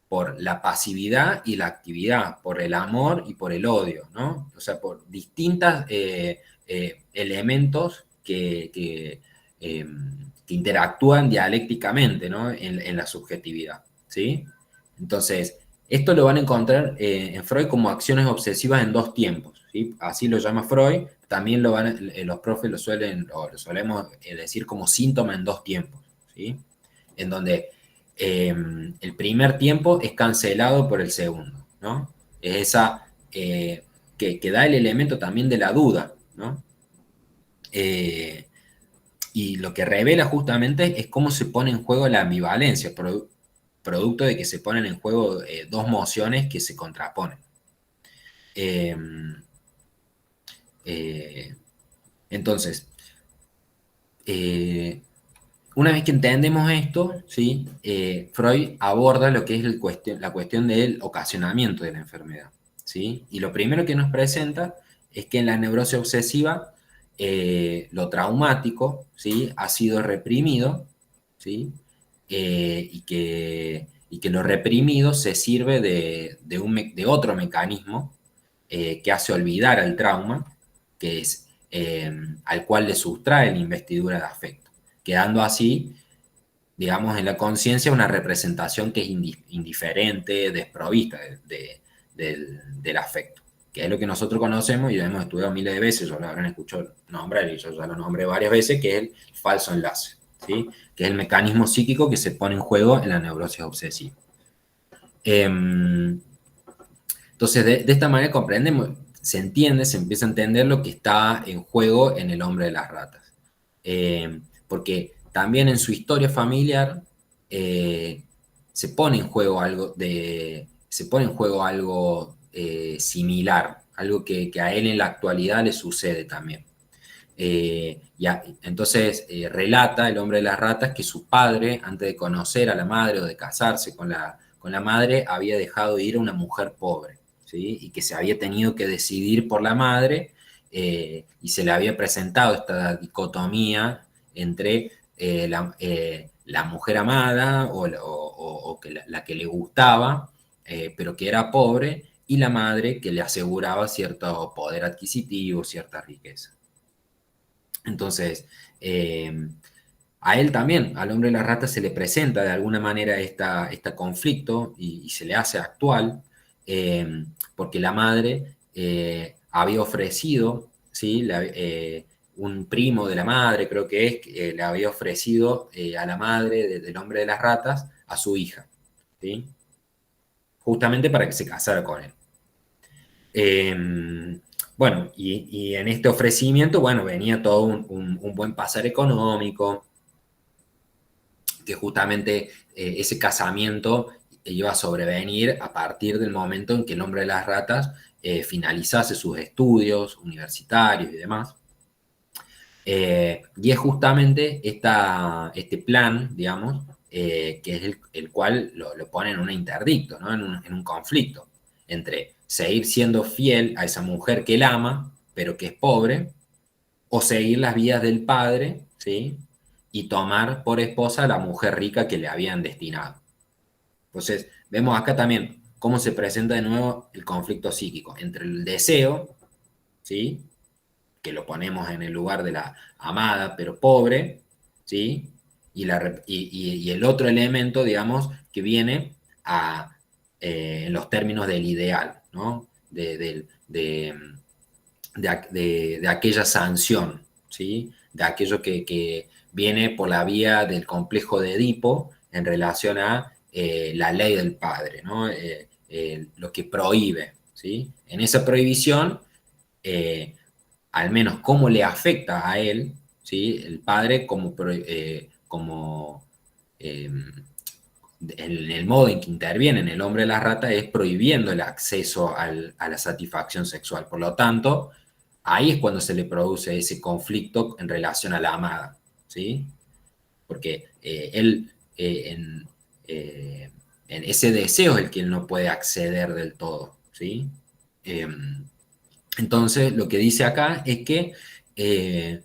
por la pasividad y la actividad, por el amor y por el odio, ¿no? O sea, por distintos elementos que interactúan dialécticamente, ¿no? En la subjetividad, ¿sí? Entonces, esto lo van a encontrar en Freud como acciones obsesivas en 2 tiempos, ¿sí? Así lo llama Freud, también los profes lo solemos decir como síntoma en 2 tiempos, ¿sí? En donde el primer tiempo es cancelado por el segundo, ¿no? Es esa que da el elemento también de la duda, ¿no? Y lo que revela justamente es cómo se pone en juego la ambivalencia, producto de que se ponen en juego 2 mociones que se contraponen. Eh, eh, entonces, una vez que entendemos esto, ¿sí? Freud aborda lo que es la cuestión del ocasionamiento de la enfermedad, ¿sí? Y lo primero que nos presenta es que en la neurosis obsesiva lo traumático, ¿sí? Ha sido reprimido, ¿sí? Y que lo reprimido se sirve de otro mecanismo que hace olvidar al trauma, que es al cual le sustrae la investidura de afecto, quedando así, digamos, en la conciencia una representación que es indiferente, desprovista del afecto, que es lo que nosotros conocemos y lo hemos estudiado miles de veces, yo lo habrán escuchado nombrar y yo ya lo nombré varias veces, que es el falso enlace, ¿sí? Que es el mecanismo psíquico que se pone en juego en la neurosis obsesiva. Entonces, de esta manera comprendemos, se entiende, se empieza a entender lo que está en juego en el hombre de las ratas. Porque también en su historia familiar se pone en juego algo similar, algo que a él en la actualidad le sucede también. Entonces relata el hombre de las ratas que su padre, antes de conocer a la madre o de casarse con la madre, había dejado ir a una mujer pobre, ¿sí? Y que se había tenido que decidir por la madre y se le había presentado esta dicotomía entre la mujer amada o que la que le gustaba, pero que era pobre, y la madre que le aseguraba cierto poder adquisitivo, cierta riqueza. Entonces, a él también, al hombre de la rata, se le presenta de alguna manera este conflicto y se le hace actual, porque la madre había ofrecido, ¿sí? Un primo de la madre, creo que es, le había ofrecido a la madre del hombre de las ratas a su hija, ¿sí? Justamente para que se casara con él. Bueno, y en este ofrecimiento, bueno, venía todo un buen pasar económico, que justamente ese casamiento iba a sobrevenir a partir del momento en que el hombre de las ratas finalizase sus estudios universitarios y demás. Y es justamente este plan, digamos, que es el cual lo pone en un interdicto, ¿no? En un conflicto entre seguir siendo fiel a esa mujer que él ama, pero que es pobre, o seguir las vías del padre, ¿sí? Y tomar por esposa a la mujer rica que le habían destinado. Entonces, vemos acá también cómo se presenta de nuevo el conflicto psíquico entre el deseo, ¿sí? Que lo ponemos en el lugar de la amada pero pobre, ¿sí? Y el otro elemento, digamos, que viene en los términos del ideal, ¿no? De aquella sanción, ¿sí? De aquello que viene por la vía del complejo de Edipo en relación a la ley del padre, ¿no? Lo que prohíbe, ¿sí? En esa prohibición, al menos cómo le afecta a él, ¿sí? El padre en el modo en que interviene en el hombre de la rata es prohibiendo el acceso a la satisfacción sexual. Por lo tanto, ahí es cuando se le produce ese conflicto en relación a la amada, ¿sí? Porque él en ese deseo es el que él no puede acceder del todo, ¿sí? Entonces, lo que dice acá es que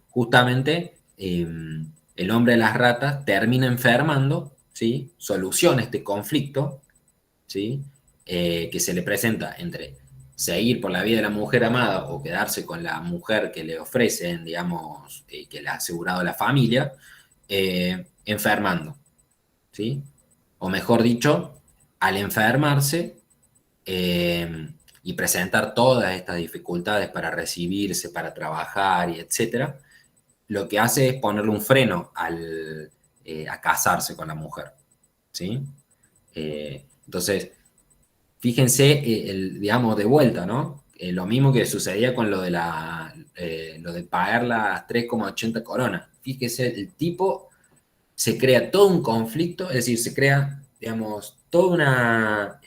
justamente el hombre de las ratas termina enfermando, ¿sí? Soluciona este conflicto, ¿sí? Que se le presenta entre seguir por la vida de la mujer amada o quedarse con la mujer que le ofrecen, digamos, que le ha asegurado la familia, enfermando, ¿sí? O mejor dicho, al enfermarse y presentar todas estas dificultades para recibirse, para trabajar y etcétera, lo que hace es ponerle un freno a casarse con la mujer, ¿sí? Entonces, fíjense, digamos, de vuelta, ¿no? Lo mismo que sucedía con lo de pagar las 3,80 coronas. Fíjese, el tipo se crea todo un conflicto, es decir, se crea, digamos, toda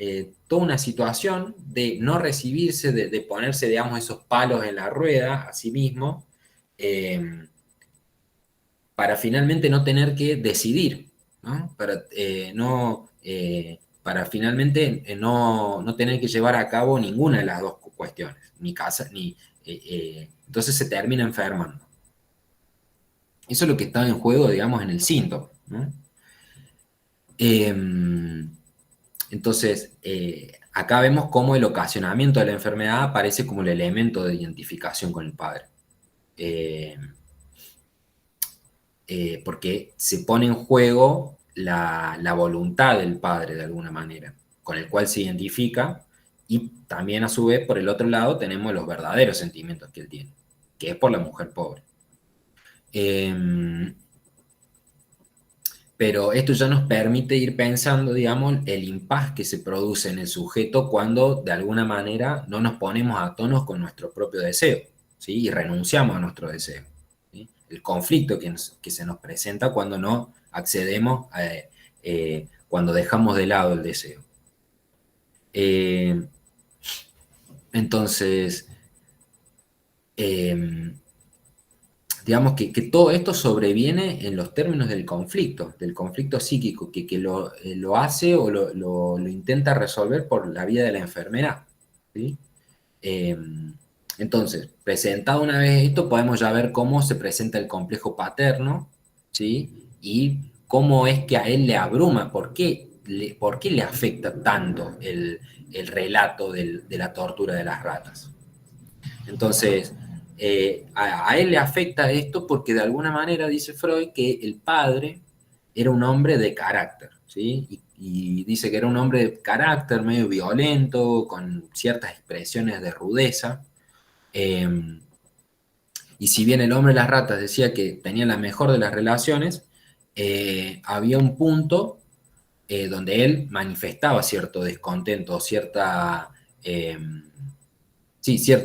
una situación de no recibirse, de ponerse, digamos, esos palos en la rueda a sí mismo, para finalmente no tener que decidir, ¿no? Para finalmente no tener que llevar a cabo ninguna de las dos cuestiones, ni casa, entonces se termina enfermando. Eso es lo que está en juego, digamos, en el síntoma, ¿no? Entonces, acá vemos cómo el ocasionamiento de la enfermedad aparece como el elemento de identificación con el padre. Porque se pone en juego la voluntad del padre de alguna manera, con el cual se identifica, y también a su vez por el otro lado tenemos los verdaderos sentimientos que él tiene, que es por la mujer pobre. Pero esto ya nos permite ir pensando, digamos, el impas que se produce en el sujeto cuando de alguna manera no nos ponemos a tono con nuestro propio deseo, ¿sí? Y renunciamos a nuestro deseo, ¿sí? El conflicto que se nos presenta cuando no accedemos, cuando dejamos de lado el deseo. Entonces, digamos que todo esto sobreviene en los términos del conflicto psíquico, que lo hace o lo intenta resolver por la vía de la enfermedad, ¿sí? Entonces, presentado una vez esto, podemos ya ver cómo se presenta el complejo paterno, ¿sí? Y cómo es que a él le abruma, por qué le afecta tanto el relato de la tortura de las ratas. Entonces, a él le afecta esto porque de alguna manera dice Freud que el padre era un hombre de carácter, ¿sí? Y dice que era un hombre de carácter medio violento, con ciertas expresiones de rudeza. Y si bien el hombre de las ratas decía que tenía la mejor de las relaciones, había un punto donde él manifestaba cierto descontento, cierto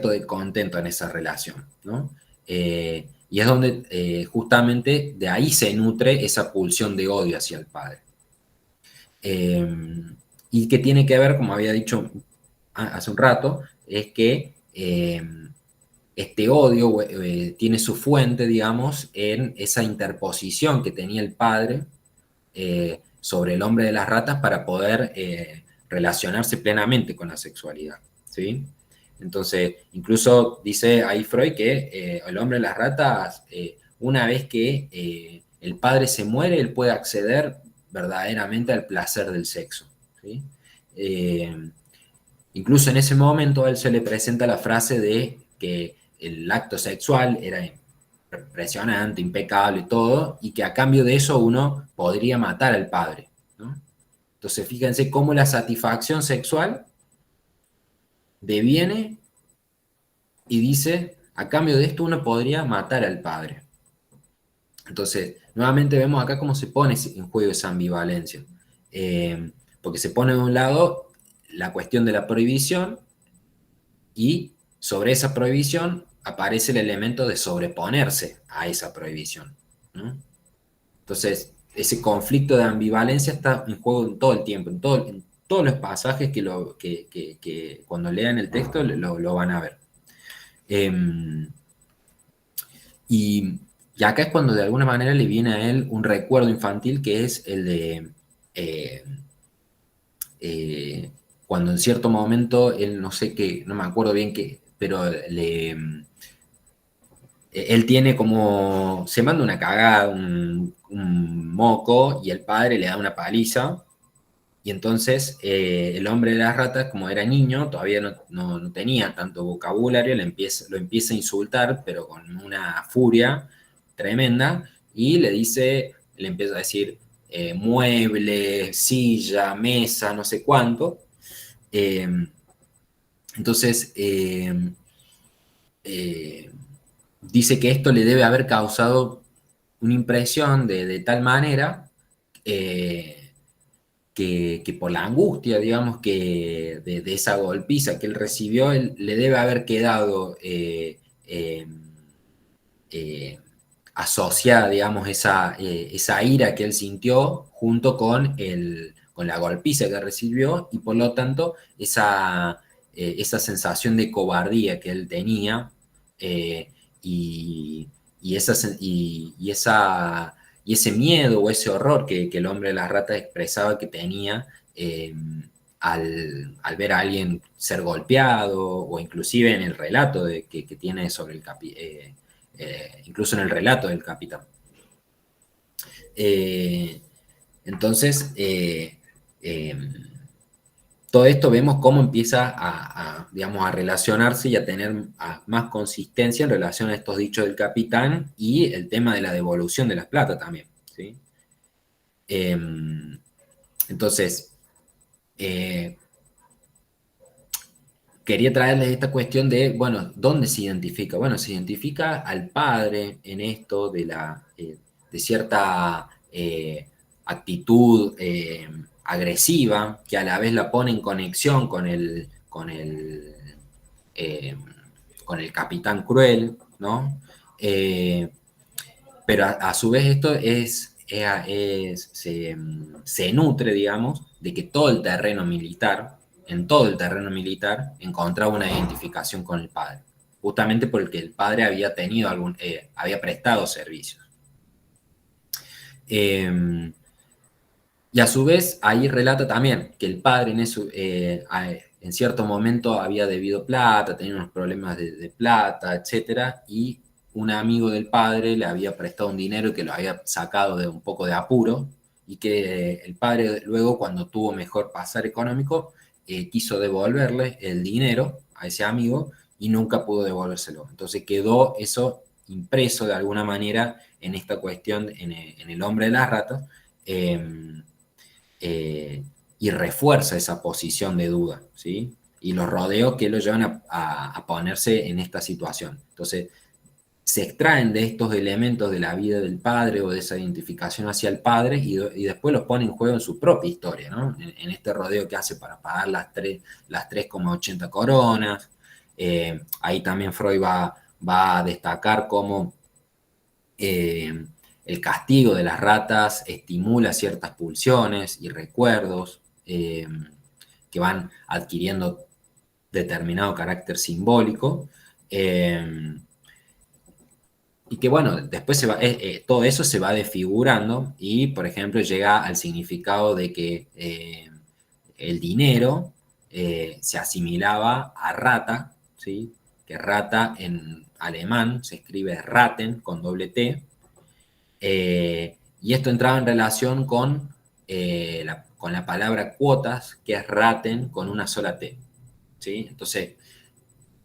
descontento en esa relación, ¿no? Y es donde justamente de ahí se nutre esa pulsión de odio hacia el padre. Y que tiene que ver, como había dicho hace un rato, es que este odio tiene su fuente, digamos, en esa interposición que tenía el padre sobre el hombre de las ratas para poder relacionarse plenamente con la sexualidad, ¿sí? Entonces, incluso dice ahí Freud que el hombre de las ratas, una vez que el padre se muere, él puede acceder verdaderamente al placer del sexo, ¿sí? Incluso en ese momento a él se le presenta la frase de que el acto sexual era impresionante, impecable y todo, y que a cambio de eso uno podría matar al padre, ¿no? Entonces fíjense cómo la satisfacción sexual deviene y dice, a cambio de esto uno podría matar al padre. Entonces, nuevamente vemos acá cómo se pone en juego esa ambivalencia. Porque se pone de un lado la cuestión de la prohibición y sobre esa prohibición aparece el elemento de sobreponerse a esa prohibición, ¿no? Entonces, ese conflicto de ambivalencia está en juego en todo el tiempo, en todos los pasajes que cuando lean el texto lo van a ver. Y acá es cuando de alguna manera le viene a él un recuerdo infantil que es el de cuando en cierto momento él no sé qué, no me acuerdo bien qué, pero él tiene como, se manda una cagada, un moco, y el padre le da una paliza, y entonces el hombre de las ratas, como era niño, todavía no tenía tanto vocabulario, lo empieza a insultar, pero con una furia tremenda, y le empieza a decir, muebles, silla, mesa, no sé cuánto. Entonces, dice que esto le debe haber causado una impresión de tal manera que por la angustia, digamos, de esa golpiza que él recibió, le debe haber quedado asociada, digamos, esa ira que él sintió junto con la golpiza que recibió, y por lo tanto esa sensación de cobardía que él tenía, y, y, esa, y ese miedo o ese horror que el hombre de las ratas expresaba que tenía al ver a alguien ser golpeado, o inclusive en el relato que tiene sobre incluso en el relato del capitán. Entonces, todo esto vemos cómo empieza digamos, a relacionarse y a tener más consistencia en relación a estos dichos del capitán y el tema de la devolución de las plata también, ¿sí? Entonces, quería traerles esta cuestión de, bueno, ¿dónde se identifica? Bueno, se identifica al padre en esto de cierta actitud agresiva, que a la vez la pone en conexión con el capitán cruel, ¿no? Pero a su vez esto se nutre, digamos, de que en todo el terreno militar, encontraba una identificación con el padre, justamente porque el padre había había prestado servicios. Y a su vez, ahí relata también que el padre en cierto momento había debido plata, tenía unos problemas de plata, etc. Y un amigo del padre le había prestado un dinero que lo había sacado de un poco de apuro, y que el padre luego, cuando tuvo mejor pasar económico, quiso devolverle el dinero a ese amigo y nunca pudo devolvérselo. Entonces quedó eso impreso de alguna manera en esta cuestión, en el hombre de las ratas, y refuerza esa posición de duda, ¿sí? Y los rodeos que lo llevan a ponerse en esta situación. Entonces, se extraen de estos elementos de la vida del padre o de esa identificación hacia el padre, y después los pone en juego en su propia historia, ¿no? En este rodeo que hace para pagar las 3,80 coronas. Ahí también Freud va a destacar cómo el castigo de las ratas estimula ciertas pulsiones y recuerdos que van adquiriendo determinado carácter simbólico. Y que bueno, después todo eso se va desfigurando, y por ejemplo llega al significado de que el dinero se asimilaba a rata, ¿sí? Que rata en alemán se escribe Raten con doble T, y esto entraba en relación con la palabra cuotas, que es Raten con una sola T, ¿sí? Entonces,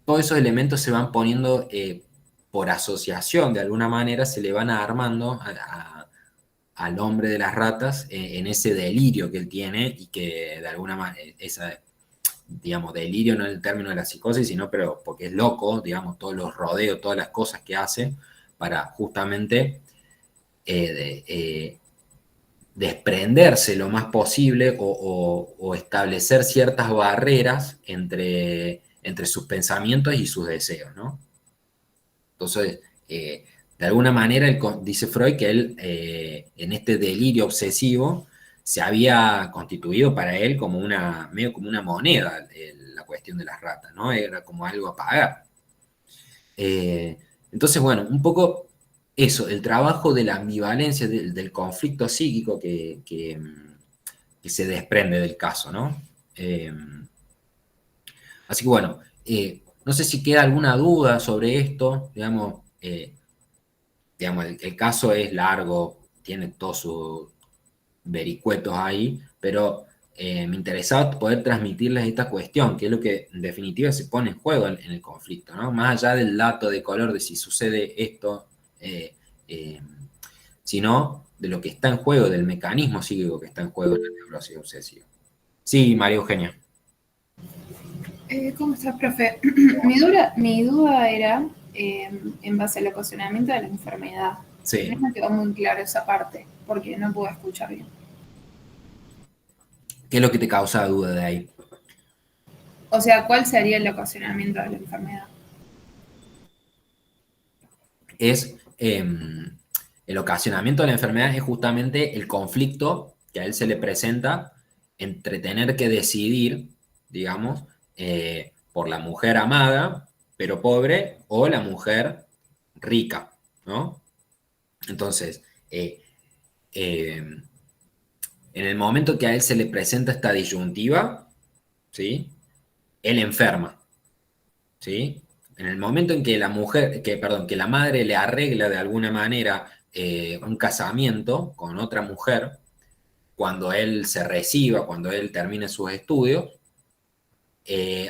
todos esos elementos se van poniendo por asociación, de alguna manera se le van armando al hombre de las ratas en ese delirio que él tiene, y que de alguna manera, digamos, delirio no es el término de la psicosis, sino pero porque es loco, digamos, todos los rodeos, todas las cosas que hace para justamente desprenderse lo más posible, o establecer ciertas barreras entre sus pensamientos y sus deseos, ¿no? Entonces, de alguna manera, dice Freud que él, en este delirio obsesivo, se había constituido para él medio como una moneda, la cuestión de las ratas, ¿no? Era como algo a pagar. Entonces, bueno, un poco eso, el trabajo de la ambivalencia, del conflicto psíquico que se desprende del caso, ¿no? Así que bueno, no sé si queda alguna duda sobre esto, digamos, el caso es largo, tiene todos sus vericuetos ahí, pero me interesaba poder transmitirles esta cuestión, que es lo que en definitiva se pone en juego en el conflicto, ¿no? Más allá del dato de color de si sucede esto, sino de lo que está en juego, del mecanismo psíquico que está en juego en la neurosis obsesiva. Sí, María Eugenia. ¿Cómo estás, profe? Mi duda era en base al ocasionamiento de la enfermedad. Sí. No me quedó muy claro esa parte, porque no pude escuchar bien. ¿Qué es lo que te causa duda de ahí? O sea, ¿cuál sería el ocasionamiento de la enfermedad? Es el ocasionamiento de la enfermedad es justamente el conflicto que a él se le presenta entre tener que decidir, digamos, por la mujer amada, pero pobre, o la mujer rica, ¿no? Entonces, en el momento que a él se le presenta esta disyuntiva, ¿sí? Él enferma, ¿sí? En el momento en que que la madre le arregla de alguna manera un casamiento con otra mujer, cuando él se reciba, cuando él termine sus estudios,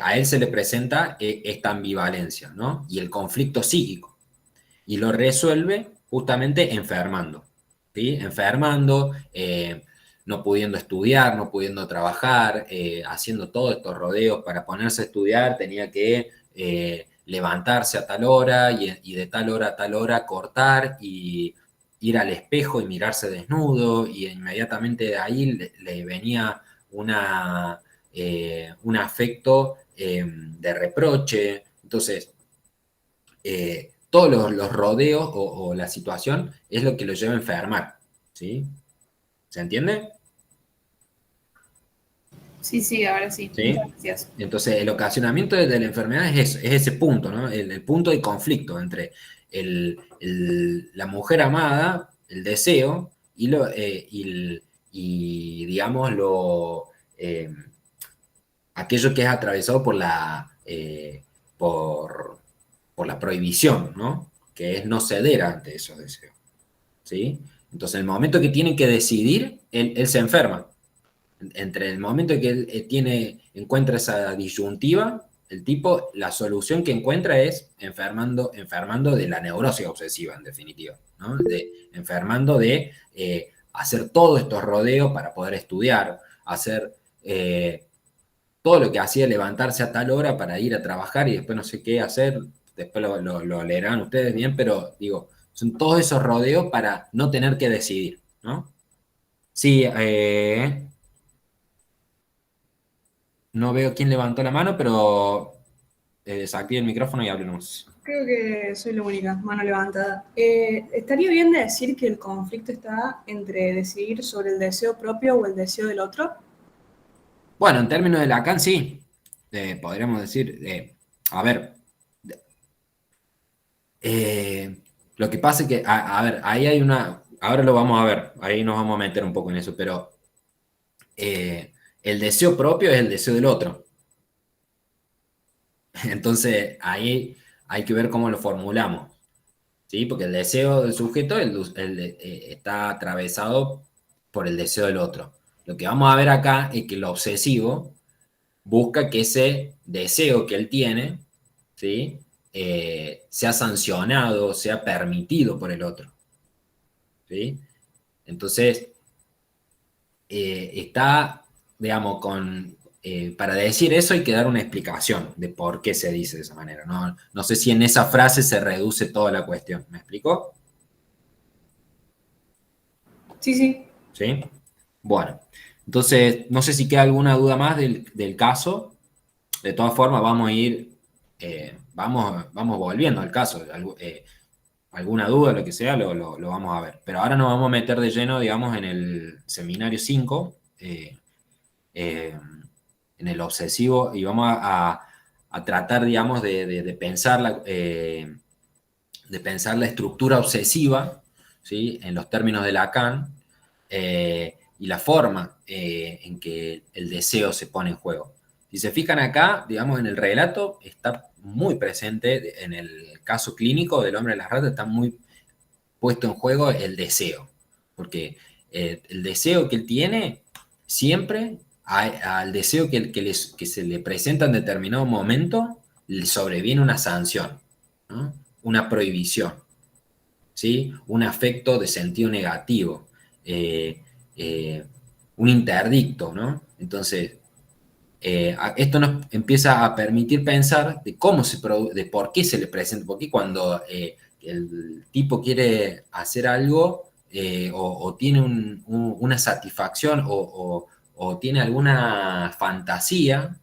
a él se le presenta esta ambivalencia, ¿no? Y el conflicto psíquico. Y lo resuelve justamente enfermando, ¿sí? Enfermando, no pudiendo estudiar, no pudiendo trabajar, haciendo todos estos rodeos para ponerse a estudiar, tenía que levantarse a tal hora y de tal hora a tal hora cortar y ir al espejo y mirarse desnudo y inmediatamente de ahí le venía un afecto de reproche. Entonces, todos los rodeos o la situación es lo que lo lleva a enfermar, ¿sí? ¿Se entiende? Sí, ahora sí. ¿Sí? Muchas gracias. Entonces, el ocasionamiento de la enfermedad es eso, es ese punto, ¿no? El punto de conflicto entre la mujer amada, el deseo, y digamos, eh, aquello que es atravesado por la prohibición, ¿no? Que es no ceder ante esos deseos, ¿sí? Entonces, en el momento que tiene que decidir, él se enferma. Entre el momento que él encuentra esa disyuntiva, el tipo, la solución que encuentra es enfermando de la neurosis obsesiva, en definitiva, ¿no? Enfermando de hacer todos estos rodeos para poder estudiar, hacer todo lo que hacía levantarse a tal hora para ir a trabajar y después no sé qué hacer, después lo leerán ustedes bien, pero digo, son todos esos rodeos para no tener que decidir, ¿no? Sí, no veo quién levantó la mano, pero desactive el micrófono y hablemos. Creo que soy la única, mano levantada. ¿Estaría bien de decir que el conflicto está entre decidir sobre el deseo propio o el deseo del otro? Bueno, en términos de Lacan, sí. Podríamos decir, a ver, lo que pasa es que, a ver, ahí hay ahora lo vamos a ver, ahí nos vamos a meter un poco en eso, pero el deseo propio es el deseo del otro. Entonces, ahí hay que ver cómo lo formulamos, ¿sí? Porque el deseo del sujeto está atravesado por el deseo del otro. Lo que vamos a ver acá es que el obsesivo busca que ese deseo que él tiene, ¿sí? Sea sancionado, sea permitido por el otro, ¿sí? Entonces, está, digamos, para decir eso hay que dar una explicación de por qué se dice de esa manera. No sé si en esa frase se reduce toda la cuestión. ¿Me explico? Sí. ¿Sí? Bueno, entonces, no sé si queda alguna duda más del caso. De todas formas, vamos a ir, vamos volviendo al caso. Alguna duda, lo que sea, lo vamos a ver. Pero ahora nos vamos a meter de lleno, digamos, en el seminario 5, en el obsesivo, y vamos a tratar, digamos, de pensar la estructura obsesiva, ¿sí? En los términos de Lacan, y la forma en que el deseo se pone en juego. Si se fijan acá, digamos, en el relato está muy presente, en el caso clínico del hombre de las ratas está muy puesto en juego el deseo, porque el deseo que él tiene siempre al deseo que se le presenta en determinado momento le sobreviene una sanción, ¿no? Una prohibición, ¿sí? Un afecto de sentido negativo. un interdicto, ¿no? Entonces, esto nos empieza a permitir pensar de cómo de por qué se le presenta, por qué cuando el tipo quiere hacer algo o tiene una satisfacción o tiene alguna fantasía,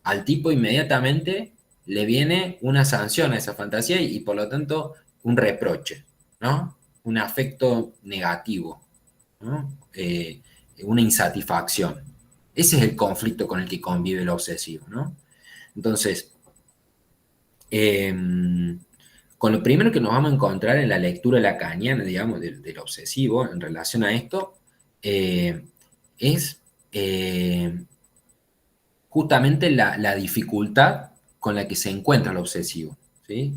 al tipo inmediatamente le viene una sanción a esa fantasía y por lo tanto un reproche, ¿no? Un afecto negativo, ¿no? Una insatisfacción. Ese es el conflicto con el que convive el obsesivo, ¿no? Entonces, con lo primero que nos vamos a encontrar en la lectura lacaniana, digamos, del obsesivo en relación a esto, es justamente la dificultad con la que se encuentra el obsesivo, ¿sí?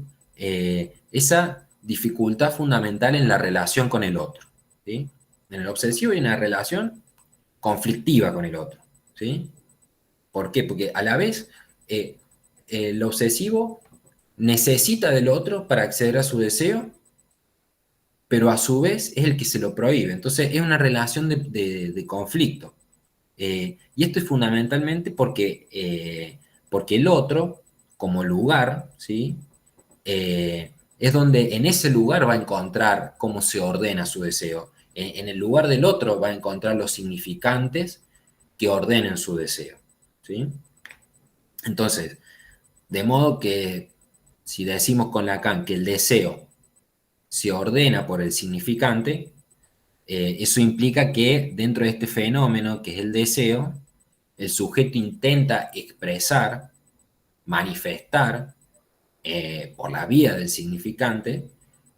Esa dificultad fundamental en la relación con el otro, ¿sí? En el obsesivo hay una relación conflictiva con el otro, ¿sí? ¿Por qué? Porque a la vez el obsesivo necesita del otro para acceder a su deseo, pero a su vez es el que se lo prohíbe. Entonces es una relación de conflicto. Y esto es fundamentalmente porque el otro, como lugar, ¿sí? Es donde en ese lugar va a encontrar cómo se ordena su deseo. En el lugar del otro va a encontrar los significantes que ordenen su deseo, ¿sí? Entonces, de modo que si decimos con Lacan que el deseo se ordena por el significante, eso implica que dentro de este fenómeno que es el deseo, el sujeto intenta expresar, manifestar, por la vía del significante,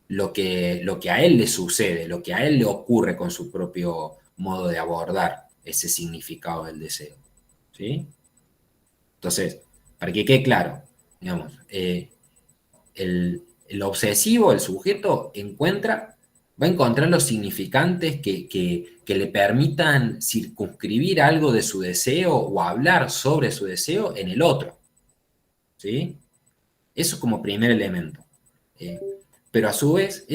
lo que a él le sucede, lo que a él le ocurre con su propio modo de abordar ese significado del deseo, ¿sí? Entonces, para que quede claro, digamos, el obsesivo, el sujeto, va a encontrar los significantes que le permitan circunscribir algo de su deseo o hablar sobre su deseo en el otro, ¿sí? Eso como primer elemento. Pero a su vez,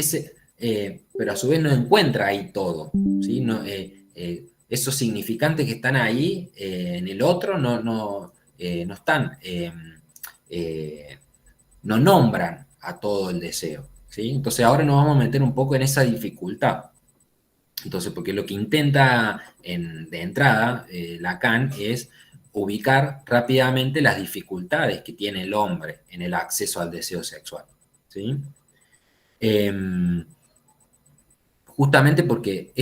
no encuentra ahí todo, ¿sí? No, esos significantes que están ahí en el otro no están, no nombran a todo el deseo, ¿sí? Entonces ahora nos vamos a meter un poco en esa dificultad. Entonces, porque lo que intenta de entrada Lacan es ubicar rápidamente las dificultades que tiene el hombre en el acceso al deseo sexual, ¿sí? Justamente porque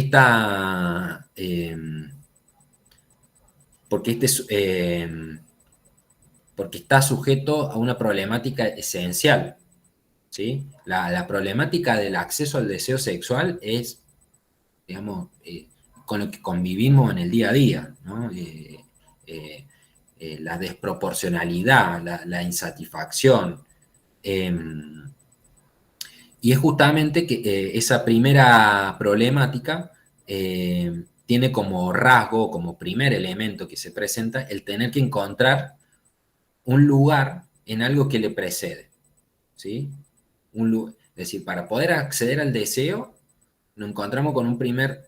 porque está sujeto a una problemática esencial, ¿sí? La problemática del acceso al deseo sexual es, digamos, con lo que convivimos en el día a día, ¿no? La desproporcionalidad, la insatisfacción. Y es justamente que esa primera problemática tiene como rasgo, como primer elemento que se presenta, el tener que encontrar un lugar en algo que le precede, ¿sí? Es decir, para poder acceder al deseo, nos encontramos con un primer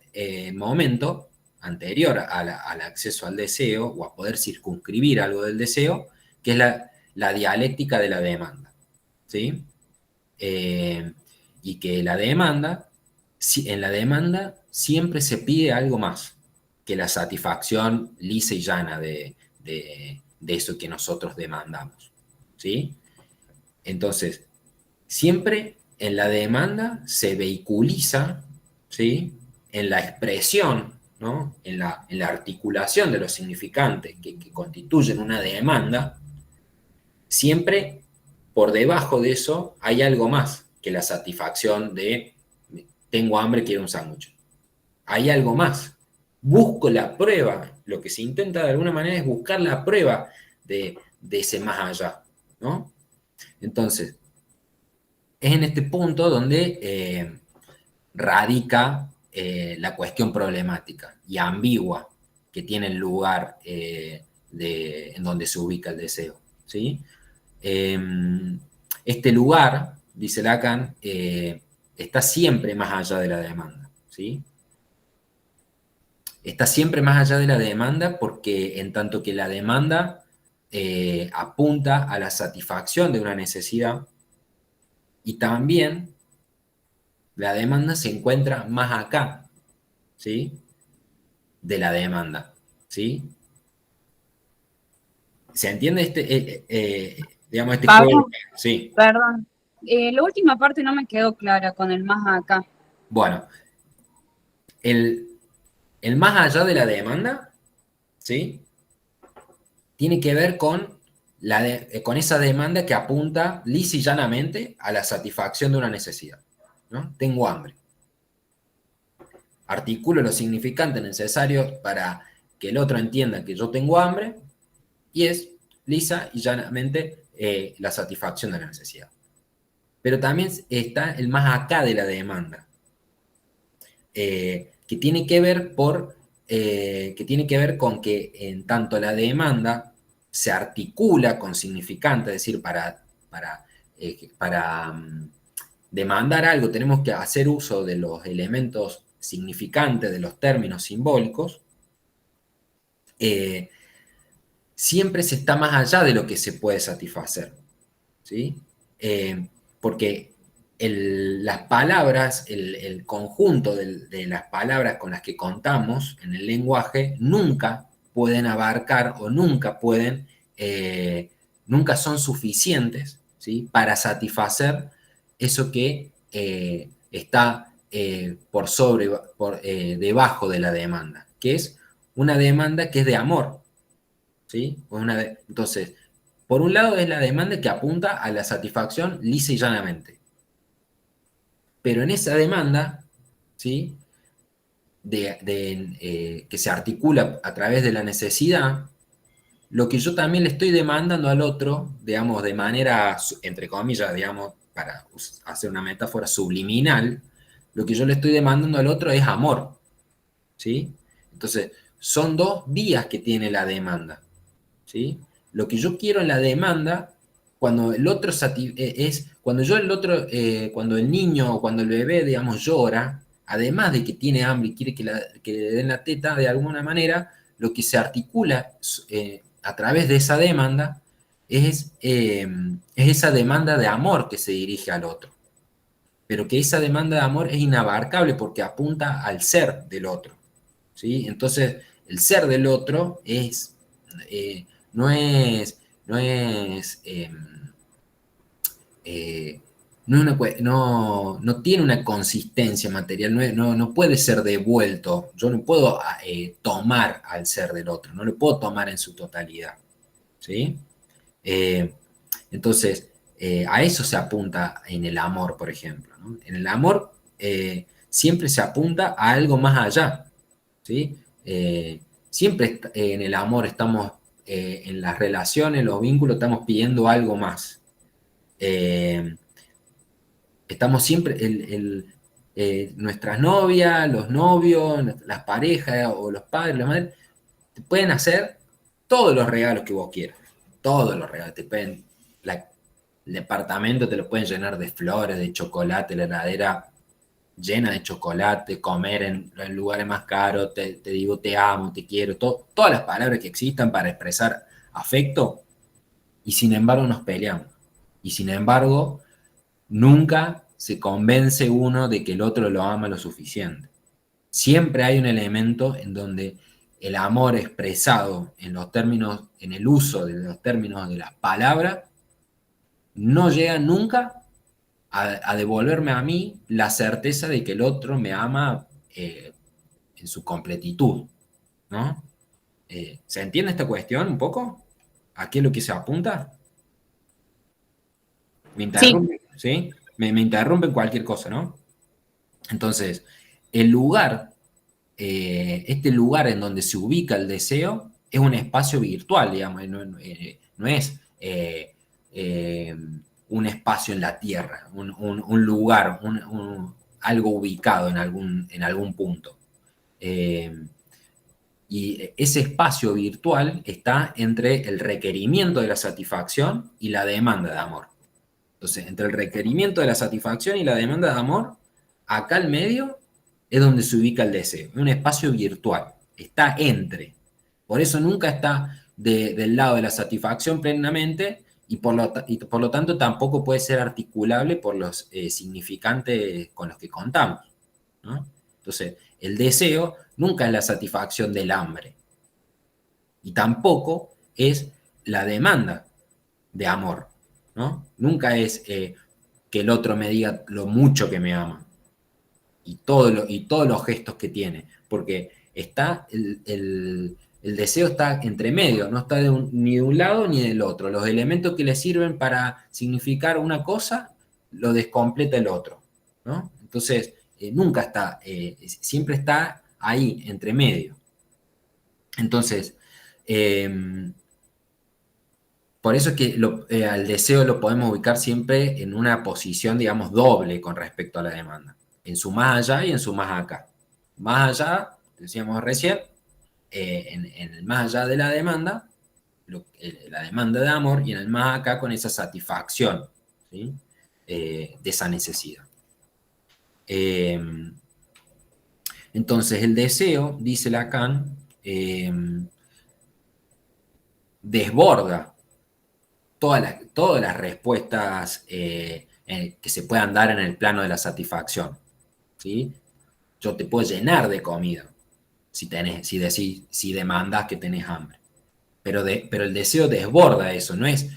momento anterior al acceso al deseo o a poder circunscribir algo del deseo, que es la dialéctica de la demanda, ¿sí? Y que en la demanda siempre se pide algo más que la satisfacción lisa y llana de eso que nosotros demandamos, ¿sí? Entonces, siempre en la demanda se vehiculiza, ¿sí? En la expresión, ¿no? En la articulación de los significantes que constituyen una demanda, siempre por debajo de eso hay algo más que la satisfacción de tengo hambre, quiero un sándwich. Hay algo más. Busco la prueba. Lo que se intenta de alguna manera es buscar la prueba de ese más allá, ¿no? Entonces, es en este punto donde radica la cuestión problemática y ambigua que tiene el lugar en donde se ubica el deseo, ¿sí? Este lugar, dice Lacan, está siempre más allá de la demanda, ¿sí? está siempre más allá de la demanda porque en tanto que la demanda apunta a la satisfacción de una necesidad y también la demanda se encuentra más acá, ¿sí? De la demanda, ¿sí? ¿Se entiende digamos, este Pablo, juego? Sí. perdón. La última parte no me quedó clara con el más acá. Bueno, el más allá de la demanda, ¿sí? Tiene que ver con, con esa demanda que apunta lisa y llanamente a la satisfacción de una necesidad, ¿no? Tengo hambre. Articulo los significantes necesarios para que el otro entienda que yo tengo hambre y es lisa y llanamente la satisfacción de la necesidad. Pero también está el más acá de la demanda, que tiene que ver con que en tanto la demanda se articula con significante, es decir, para demandar algo tenemos que hacer uso de los elementos significantes, de los términos simbólicos, siempre se está más allá de lo que se puede satisfacer, ¿sí? Porque las palabras, el conjunto de las palabras con las que contamos en el lenguaje nunca pueden abarcar o nunca son suficientes, ¿sí? Para satisfacer eso que está debajo de la demanda, que es una demanda que es de amor, ¿sí? Entonces, por un lado es la demanda que apunta a la satisfacción lisa y llanamente. Pero en esa demanda, ¿sí? Que se articula a través de la necesidad, lo que yo también le estoy demandando al otro, digamos, de manera, entre comillas, digamos, para hacer una metáfora subliminal, lo que yo le estoy demandando al otro es amor, ¿sí? Entonces, son dos vías que tiene la demanda, ¿sí? Lo que yo quiero en la demanda, cuando el otro cuando el niño o cuando el bebé, digamos, llora, además de que tiene hambre y quiere que le den la teta de alguna manera, lo que se articula a través de esa demanda es esa demanda de amor que se dirige al otro. Pero que esa demanda de amor es inabarcable porque apunta al ser del otro, ¿sí? Entonces, el ser del otro no tiene una consistencia material, no puede ser devuelto. Yo no puedo tomar al ser del otro, no lo puedo tomar en su totalidad, ¿sí? Entonces, a eso se apunta en el amor, por ejemplo, ¿no? En el amor siempre se apunta a algo más allá, ¿sí? Siempre en el amor estamos, en las relaciones, los vínculos, estamos pidiendo algo más. Estamos siempre, nuestras novias, los novios, las parejas o los padres, las madres, te pueden hacer todos los regalos que vos quieras. Todos los regalos. El departamento te lo pueden llenar de flores, de chocolate, la heladera llena de chocolate, comer en lugares más caros, te digo te amo, te quiero, todas las palabras que existan para expresar afecto, y sin embargo nos peleamos. Y sin embargo, nunca se convence uno de que el otro lo ama lo suficiente. Siempre hay un elemento en donde el amor expresado en los términos, en el uso de los términos de la palabra, no llega nunca a devolverme a mí la certeza de que el otro me ama en su completitud, ¿no? ¿Se entiende esta cuestión un poco? ¿A qué es lo que se apunta? ¿Me interrumpen? ¿Sí? Me interrumpen cualquier cosa, ¿no? Entonces, el lugar, este lugar en donde se ubica el deseo, es un espacio virtual, digamos, no es un espacio en la Tierra, un lugar, algo ubicado en algún punto. Y ese espacio virtual está entre el requerimiento de la satisfacción y la demanda de amor. Entonces, entre el requerimiento de la satisfacción y la demanda de amor, acá al medio es donde se ubica el deseo, es un espacio virtual, está entre. Por eso nunca está del lado de la satisfacción plenamente y por lo tanto tampoco puede ser articulable por los significantes con los que contamos, ¿no? Entonces, el deseo nunca es la satisfacción del hambre y tampoco es la demanda de amor, ¿no? Nunca es que el otro me diga lo mucho que me ama y todos los gestos que tiene, porque está el deseo está entre medio, no está ni de un lado ni del otro. Los elementos que le sirven para significar una cosa lo descompleta el otro, ¿no? Entonces, nunca está, siempre está ahí, entre medio. Entonces, por eso es que al deseo lo podemos ubicar siempre en una posición, digamos, doble con respecto a la demanda. En su más allá y en su más acá. Más allá, decíamos recién, en el más allá de la demanda, la demanda de amor, y en el más acá con esa satisfacción, ¿sí? De esa necesidad. Entonces, el deseo, dice Lacan, desborda todas las respuestas que se puedan dar en el plano de la satisfacción, ¿sí? Yo te puedo llenar de comida si demandas que tenés hambre. Pero el deseo desborda eso, no es...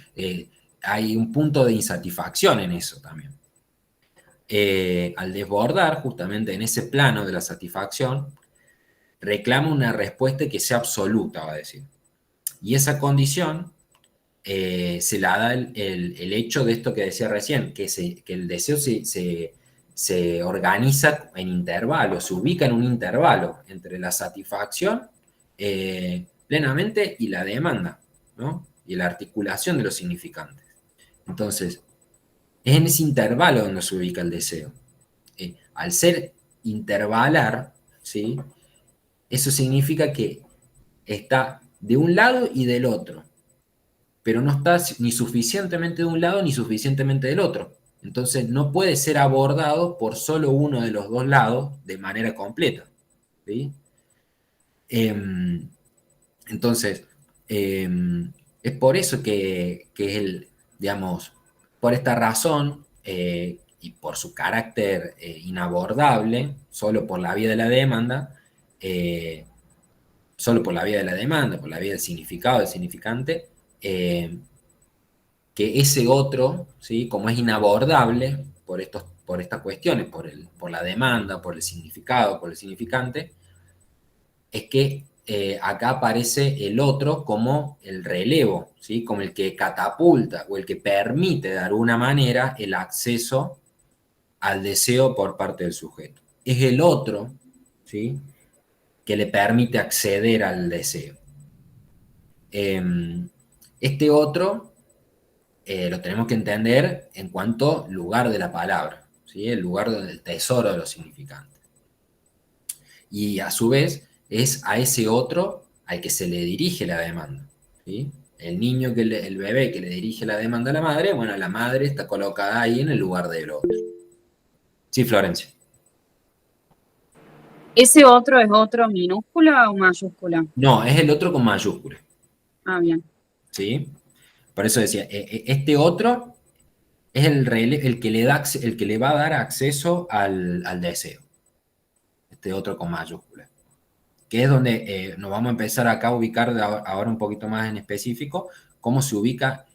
hay un punto de insatisfacción en eso también. Al desbordar, justamente en ese plano de la satisfacción, reclama una respuesta que sea absoluta, va a decir. Y esa condición se la da el hecho de esto que decía recién, que el deseo se organiza en intervalos, se ubica en un intervalo entre la satisfacción plenamente y la demanda, ¿no? Y la articulación de los significantes. Entonces, es en ese intervalo donde se ubica el deseo. Al ser intervalar, ¿sí? Eso significa que está de un lado y del otro, pero no está ni suficientemente de un lado ni suficientemente del otro. Entonces no puede ser abordado por solo uno de los dos lados de manera completa, ¿sí? Entonces, es por eso que es digamos, por esta razón y por su carácter inabordable, solo por la vía de la demanda, por la vía del significado, del significante, que ese otro, ¿sí? Como es inabordable por estas cuestiones, por la demanda, por el significado, por el significante, es que acá aparece el otro como el relevo, ¿sí? Como el que catapulta o el que permite de alguna manera el acceso al deseo por parte del sujeto. Es el otro, ¿sí? Que le permite acceder al deseo. Este otro lo tenemos que entender en cuanto lugar de la palabra, ¿sí? El lugar del tesoro de los significantes. Y a su vez es a ese otro al que se le dirige la demanda, ¿sí? El niño, el bebé que le dirige la demanda a la madre, bueno, la madre está colocada ahí en el lugar del otro. Sí, Florencia. ¿Ese otro es otro minúscula o mayúscula? No, es el otro con mayúscula. Ah, bien. ¿Sí? Por eso decía, este otro es el que le va a dar acceso al deseo. Este otro con mayúscula. Que es donde nos vamos a empezar acá a ubicar ahora un poquito más en específico, cómo se ubica,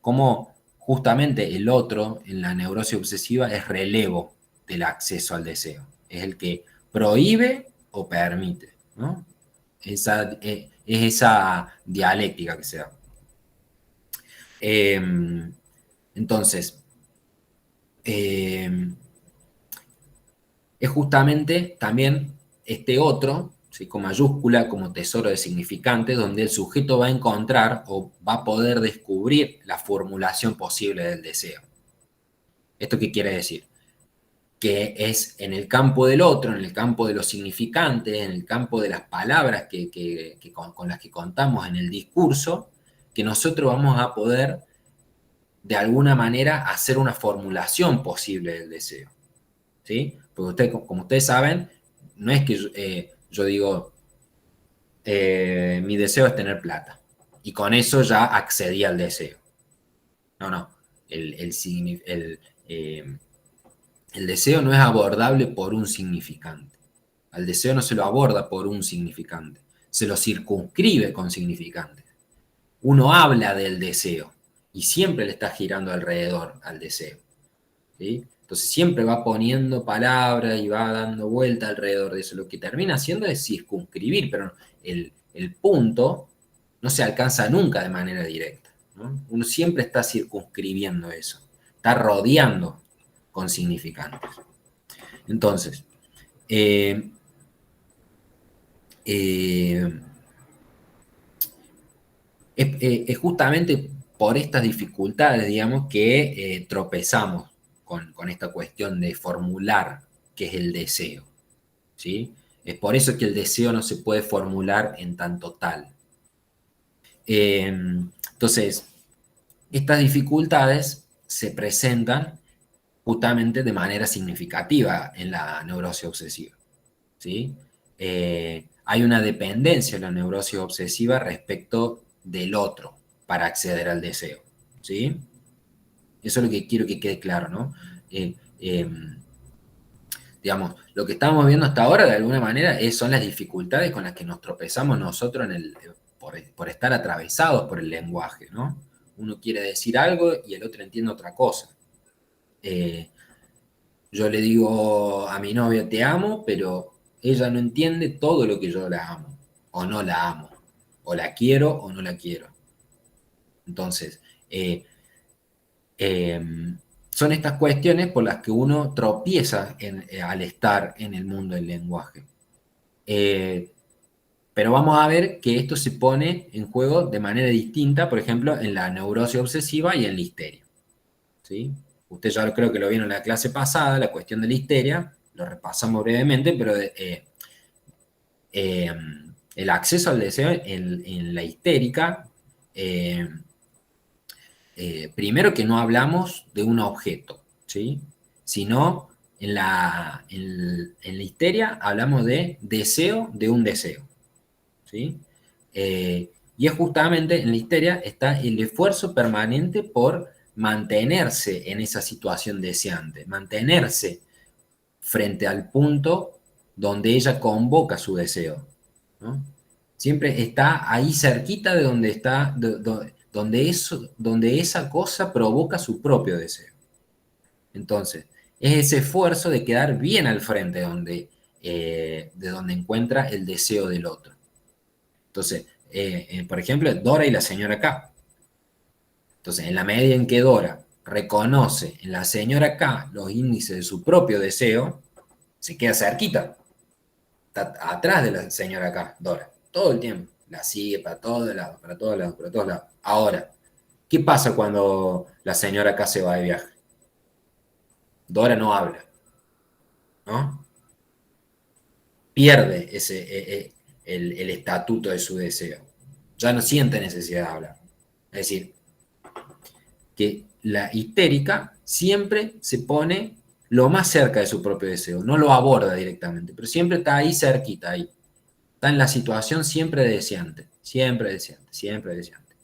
cómo justamente el otro en la neurosis obsesiva es relevo del acceso al deseo. Es el que prohíbe o permite, ¿no? Es esa dialéctica que se da. Entonces, es justamente también este otro, ¿sí? Con mayúscula, como tesoro de significantes, donde el sujeto va a encontrar o va a poder descubrir la formulación posible del deseo. ¿Esto qué quiere decir? Que es en el campo del otro, en el campo de los significantes, en el campo de las palabras con las que contamos en el discurso, que nosotros vamos a poder de alguna manera hacer una formulación posible del deseo, ¿sí? Porque como ustedes saben, no es que yo digo, mi deseo es tener plata. Y con eso ya accedí al deseo. No. El deseo no es abordable por un significante. Al deseo no se lo aborda por un significante. Se lo circunscribe con significantes. Uno habla del deseo y siempre le está girando alrededor al deseo. ¿Sí? Entonces siempre va poniendo palabras y va dando vuelta alrededor de eso. Lo que termina haciendo es circunscribir, pero el punto no se alcanza nunca de manera directa, ¿no? Uno siempre está circunscribiendo eso, está rodeando con significantes. Entonces, es justamente por estas dificultades, digamos, que tropezamos con esta cuestión de formular qué es el deseo, ¿sí? Es por eso que el deseo no se puede formular en tanto tal. Entonces, estas dificultades se presentan justamente de manera significativa en la neurosis obsesiva, ¿sí? Hay una dependencia en la neurosis obsesiva respecto del otro para acceder al deseo, ¿sí? Eso es lo que quiero que quede claro, ¿no? Digamos, lo que estamos viendo hasta ahora, de alguna manera, son las dificultades con las que nos tropezamos nosotros por estar atravesados por el lenguaje, ¿no? Uno quiere decir algo y el otro entiende otra cosa. Yo le digo a mi novia te amo, pero ella no entiende todo lo que yo la amo, o no la amo, o la quiero o no la quiero. Entonces, son estas cuestiones por las que uno tropieza al estar en el mundo del lenguaje. Pero vamos a ver que esto se pone en juego de manera distinta, por ejemplo, en la neurosis obsesiva y en la histeria, ¿sí? Usted ya creo que lo vieron en la clase pasada, la cuestión de la histeria, lo repasamos brevemente, pero el acceso al deseo en la histérica, primero que no hablamos de un objeto, ¿sí? Sino en la histeria hablamos de deseo de un deseo, ¿sí? Y es justamente en la histeria está el esfuerzo permanente por mantenerse en esa situación deseante, mantenerse frente al punto donde ella convoca su deseo, ¿no? Siempre está ahí cerquita de donde está, donde esa cosa provoca su propio deseo. Entonces, es ese esfuerzo de quedar bien al frente de donde encuentra el deseo del otro. Entonces, por ejemplo, Dora y la señora K. Entonces, en la medida en que Dora reconoce en la señora K los índices de su propio deseo, se queda cerquita. Está atrás de la señora K, Dora, todo el tiempo. La sigue para todos lados, para todos lados, para todos lados. Ahora, ¿qué pasa cuando la señora K se va de viaje? Dora no habla, ¿no? Pierde el estatuto de su deseo. Ya no siente necesidad de hablar. Es decir, que la histérica siempre se pone lo más cerca de su propio deseo, no lo aborda directamente, pero siempre está ahí cerquita, ahí. Está en la situación siempre deseante, siempre deseante, siempre deseante.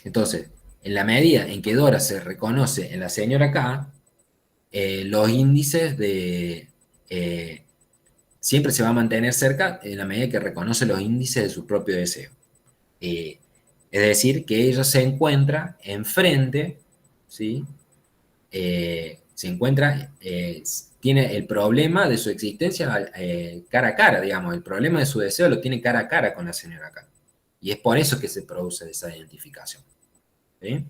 Entonces, en la medida en que Dora se reconoce en la señora K, los índices siempre se va a mantener cerca en la medida que reconoce los índices de su propio deseo. Es decir, que ella se encuentra enfrente, ¿sí? Se encuentra, tiene el problema de su existencia cara a cara, digamos, el problema de su deseo lo tiene cara a cara con la señora K. Y es por eso que se produce esa identificación. ¿Sí?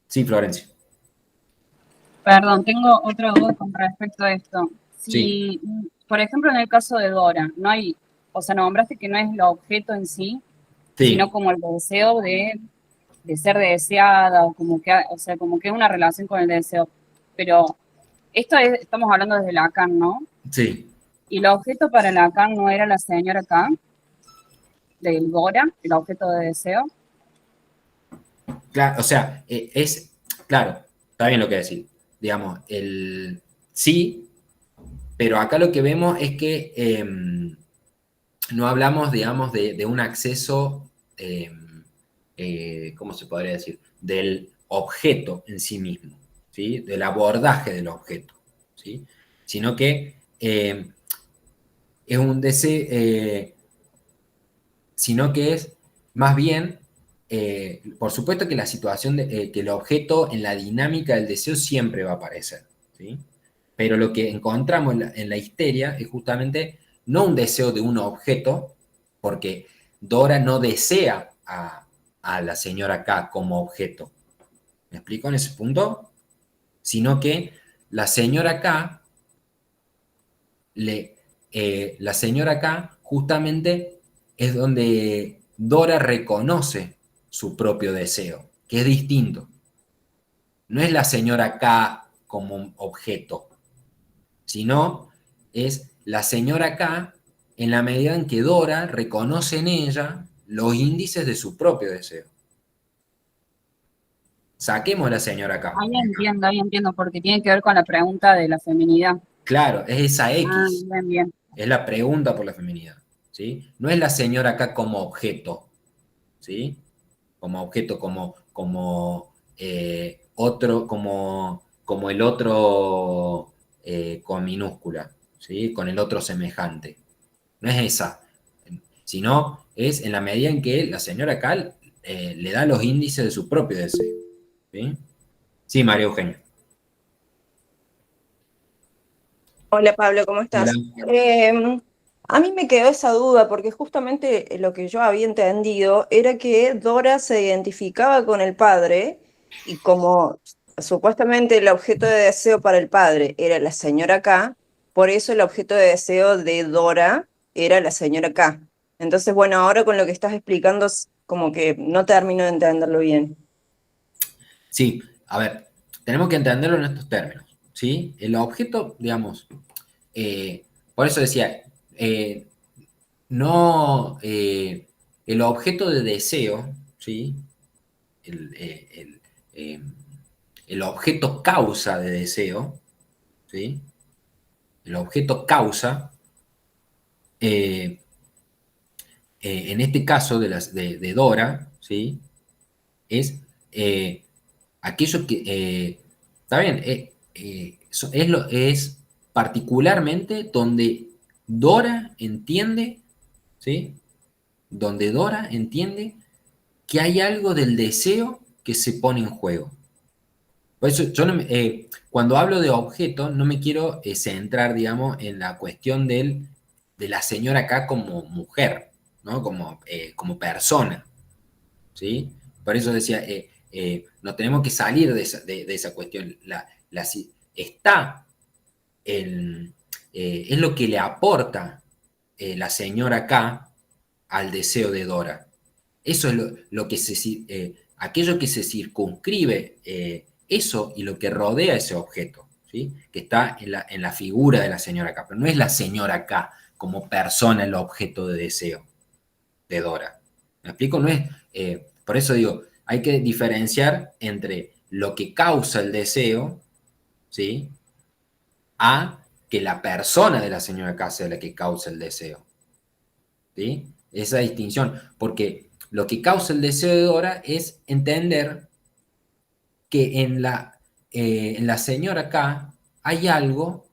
Sí, Florencia. Perdón, tengo otra duda con respecto a esto. Si, Sí. por ejemplo, en el caso de Dora, no hay, o sea, nombraste que no es el objeto en sí, Sí. sino como el deseo de ser deseada, o como que, o sea, como que una relación con el deseo. Pero estamos hablando desde Lacan, ¿no? Sí. Y el objeto para Lacan no era la señora K, del Dora, el objeto de deseo. Claro, o sea, claro, está bien lo que decís. Digamos, sí, Pero acá lo que vemos es que no hablamos, digamos, de un acceso, ¿cómo se podría decir? Del objeto en sí mismo, ¿sí? Del abordaje del objeto, ¿sí? Sino que es un deseo, sino que es más bien, por supuesto que la situación, que el objeto en la dinámica del deseo siempre va a aparecer, ¿sí? Pero lo que encontramos en la histeria es justamente no un deseo de un objeto, porque Dora no desea a la señora K como objeto. ¿Me explico en ese punto? Sino que la señora K, la señora K justamente es donde Dora reconoce su propio deseo, que es distinto. No es la señora K como un objeto, sino es la señora K en la medida en que Dora reconoce en ella los índices de su propio deseo. Saquemos a la señora K. Ahí entiendo, porque tiene que ver con la pregunta de la feminidad. Claro, es esa X. Ah, bien, bien. Es la pregunta por la feminidad, ¿sí? No es la señora K como objeto, ¿sí? Como objeto, como el otro con minúscula, ¿sí? Con el otro semejante. No es esa, sino es en la medida en que la señora K le da los índices de su propio deseo, ¿sí? Sí, María Eugenia. Hola Pablo, ¿cómo Hola. estás? A mí me quedó esa duda porque justamente lo que yo había entendido era que Dora se identificaba con el padre y como supuestamente el objeto de deseo para el padre era la señora K, por eso el objeto de deseo de Dora era la señora K. Entonces, bueno, ahora con lo que estás explicando como que no termino de entenderlo bien. Sí, a ver, tenemos que entenderlo en estos términos, ¿sí? El objeto, digamos, por eso decía, no, el objeto de deseo, ¿sí? El, el objeto causa de deseo, ¿sí? El objeto causa, eh, en este caso de Dora, ¿sí? Es aquello que, está bien, es particularmente donde Dora entiende, ¿sí? Donde Dora entiende que hay algo del deseo que se pone en juego. Por eso yo cuando hablo de objeto no me quiero centrar, digamos, en la cuestión de la señora acá como mujer, ¿no? Como persona, ¿sí? Por eso decía, nos tenemos que salir de esa cuestión. Está es lo que le aporta la señora K al deseo de Dora. Eso es lo que aquello que se circunscribe, eso y lo que rodea ese objeto, ¿sí? Que está en la figura de la señora K, pero no es la señora K como persona el objeto de deseo de Dora. ¿Me explico? No es, por eso digo, hay que diferenciar entre lo que causa el deseo, ¿sí? A que la persona de la señora K sea la que causa el deseo, ¿sí? Esa distinción, porque lo que causa el deseo de Dora es entender que en la señora K hay algo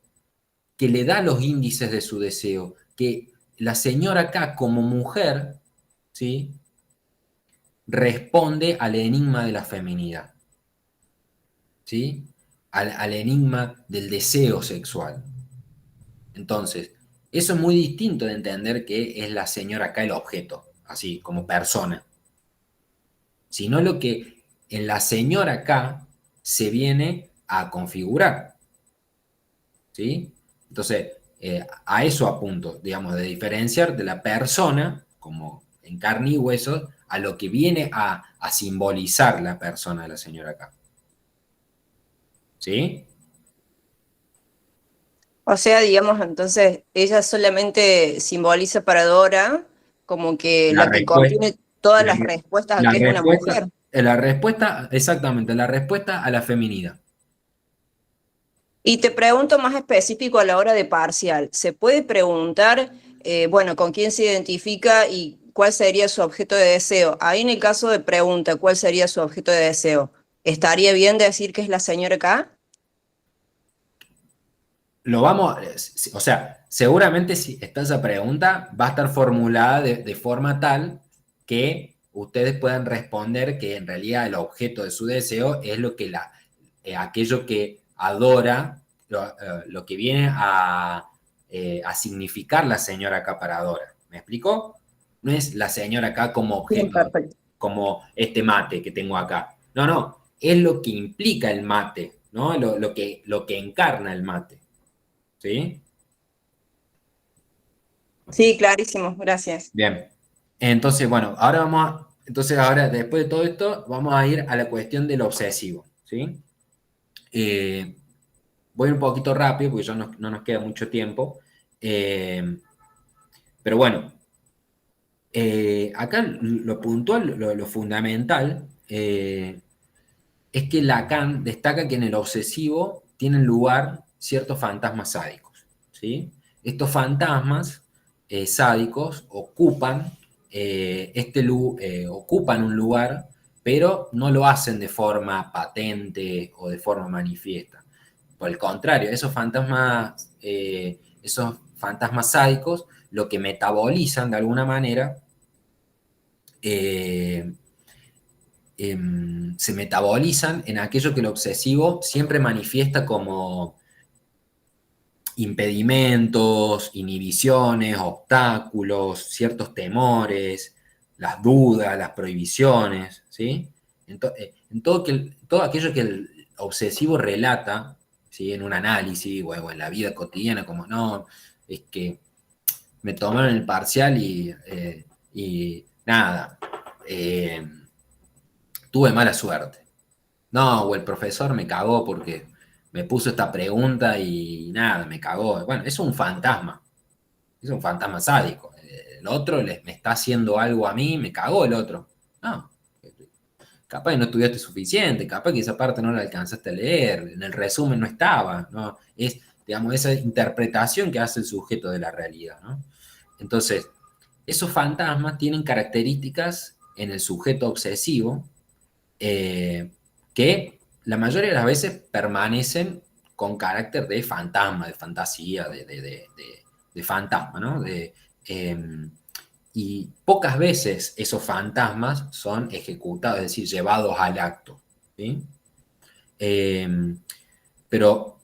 que le da los índices de su deseo, que la señora K como mujer, ¿sí? Responde al enigma de la feminidad, ¿sí? Al enigma del deseo sexual. Entonces, eso es muy distinto de entender que es la señora K el objeto, así como persona, sino lo que en la señora K se viene a configurar, ¿sí? Entonces, a eso apunto, digamos, de diferenciar de la persona, como en carne y hueso, a lo que viene a simbolizar la persona de la señora K. ¿Sí? O sea, digamos, entonces ella solamente simboliza para Dora como que La la que respuesta, contiene todas la, las respuestas a la que es una respuesta, mujer. la respuesta, exactamente, la respuesta a la feminidad. Y te pregunto más específico a la hora de parcial. ¿Se puede preguntar, bueno, con quién se identifica y cuál sería su objeto de deseo? Ahí en el caso de pregunta, ¿cuál sería su objeto de deseo? ¿Estaría bien decir que es la señora K? Lo vamos, o sea, seguramente si está esa pregunta va a estar formulada de forma tal que ustedes puedan responder que en realidad el objeto de su deseo es lo que aquello que adora, lo que viene a significar la señora K para Dora. ¿Me explico? No es la señora K como Bien, objeto, perfecto. como este mate que tengo acá. No, no, es lo que implica el mate, ¿no? Lo que encarna el mate. ¿Sí? Sí, clarísimo, gracias. Bien. Entonces, bueno, ahora después de todo esto, vamos a ir a la cuestión del obsesivo, ¿sí? Voy un poquito rápido porque ya no nos queda mucho tiempo. Pero bueno, acá lo puntual, lo fundamental, es que Lacan destaca que en el obsesivo tienen lugar ciertos fantasmas sádicos, ¿sí? Estos fantasmas sádicos ocupan un lugar, pero no lo hacen de forma patente o de forma manifiesta. Por el contrario, esos fantasmas sádicos lo que metabolizan de alguna manera se metabolizan en aquello que el obsesivo siempre manifiesta como impedimentos, inhibiciones, obstáculos, ciertos temores, las dudas, las prohibiciones, ¿sí? En todo aquello que el obsesivo relata, ¿sí? En un análisis o en la vida cotidiana, como no, es que me tomaron el parcial y nada, tuve mala suerte. No, o el profesor me cagó porque me puso esta pregunta y nada, me cagó. Bueno, es un fantasma sádico. El otro me está haciendo algo a mí, me cagó el otro. No, capaz que no estudiaste suficiente, capaz que esa parte no la alcanzaste a leer, en el resumen no estaba, ¿no? Es, digamos, esa interpretación que hace el sujeto de la realidad, ¿no? Entonces, esos fantasmas tienen características en el sujeto obsesivo que la mayoría de las veces permanecen con carácter de fantasma, de fantasía, de fantasma, ¿no? Y pocas veces esos fantasmas son ejecutados, es decir, llevados al acto, ¿sí? Pero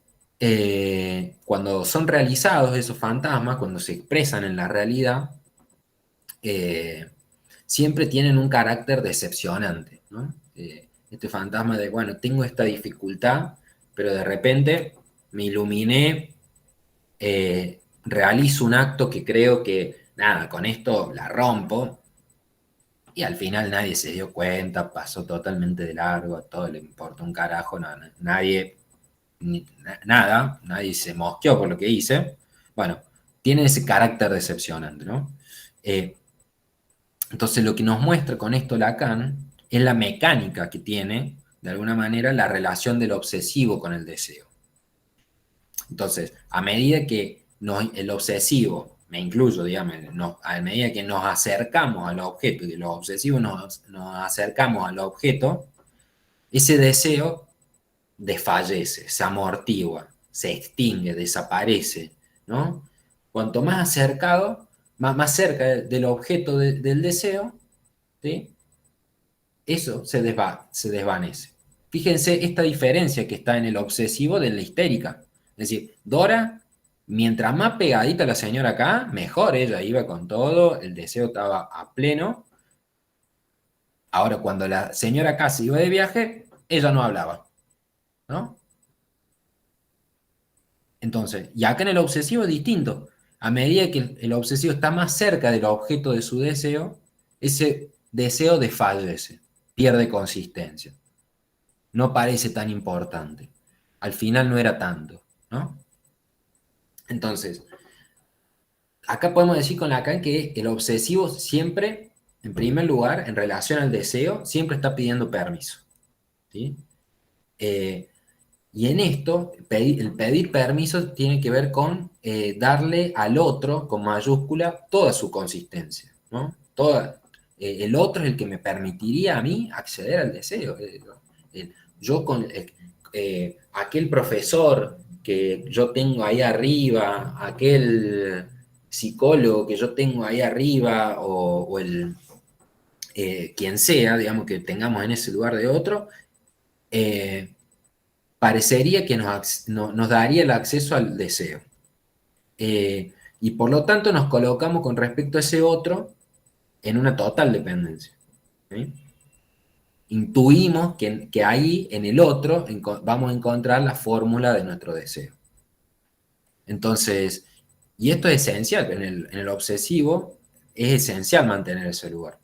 cuando son realizados esos fantasmas, cuando se expresan en la realidad, siempre tienen un carácter decepcionante, ¿no? Este fantasma de, bueno, tengo esta dificultad, pero de repente me iluminé, realizo un acto que creo que, nada, con esto la rompo, y al final nadie se dio cuenta, pasó totalmente de largo, a todo le importa un carajo, nadie se mosqueó por lo que hice. Bueno, tiene ese carácter decepcionante, ¿no? Entonces lo que nos muestra con esto Lacan es la mecánica que tiene, de alguna manera, la relación del obsesivo con el deseo. Entonces, a medida que el obsesivo, me incluyo, digamos, a medida que nos acercamos al objeto y que los obsesivos nos acercamos al objeto, ese deseo desfallece, se amortigua, se extingue, desaparece, ¿no? Cuanto más acercado, más cerca del objeto del deseo, ¿sí? Eso se desvanece. Fíjense esta diferencia que está en el obsesivo de la histérica. Es decir, Dora, mientras más pegadita la señora acá, mejor ella iba con todo, el deseo estaba a pleno. Ahora, cuando la señora acá se iba de viaje, ella no hablaba, ¿no? Entonces, y acá en el obsesivo es distinto. A medida que el obsesivo está más cerca del objeto de su deseo, ese deseo desfallece, pierde consistencia. No parece tan importante. Al final no era tanto, ¿no? Entonces, acá podemos decir con Lacan que el obsesivo siempre, en primer lugar, en relación al deseo, siempre está pidiendo permiso, ¿sí? Y en esto, el pedir permiso tiene que ver con darle al otro, con mayúscula, toda su consistencia, ¿no? El otro es el que me permitiría a mí acceder al deseo. Yo con aquel profesor que yo tengo ahí arriba, aquel psicólogo que yo tengo ahí arriba, o quien sea, digamos, que tengamos en ese lugar de otro, parecería que nos daría el acceso al deseo. Y por lo tanto nos colocamos con respecto a ese otro en una total dependencia. ¿Sí? Intuimos que ahí, en el otro, vamos a encontrar la fórmula de nuestro deseo. Entonces, y esto es esencial, en el obsesivo es esencial mantener ese lugar.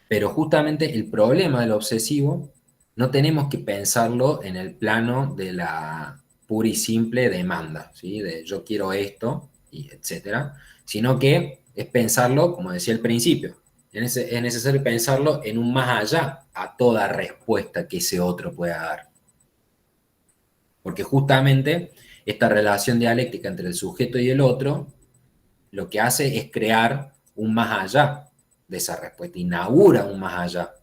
Pero justamente el problema del obsesivo no tenemos que pensarlo en el plano de la pura y simple demanda, ¿sí? De yo quiero esto, y etcétera, sino que es pensarlo, como decía al principio, es necesario pensarlo en un más allá a toda respuesta que ese otro pueda dar. Porque justamente esta relación dialéctica entre el sujeto y el otro lo que hace es crear un más allá de esa respuesta, inaugura un más allá.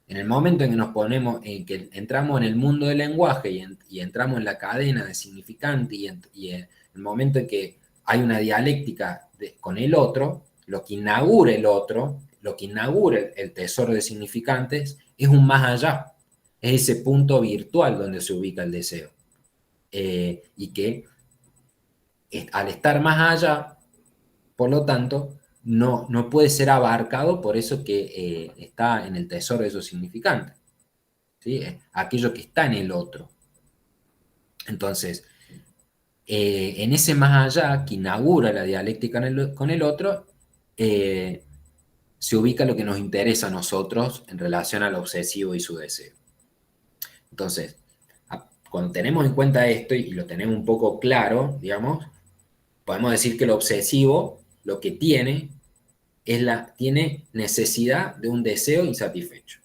En el momento en que nos ponemos, en que entramos en el mundo del lenguaje y entramos en la cadena de significante y en el momento en que hay una dialéctica con el otro, lo que inaugura el otro, lo que inaugura el tesoro de significantes, es un más allá. Es ese punto virtual donde se ubica el deseo. Y que al estar más allá, por lo tanto, no puede ser abarcado por eso que está en el tesoro de esos significantes, ¿sí? Aquello que está en el otro. Entonces, en ese más allá que inaugura la dialéctica con el otro, se ubica lo que nos interesa a nosotros en relación al obsesivo y su deseo. Entonces, cuando tenemos en cuenta esto y lo tenemos un poco claro, digamos, podemos decir que el obsesivo lo que tiene tiene necesidad de un deseo insatisfecho.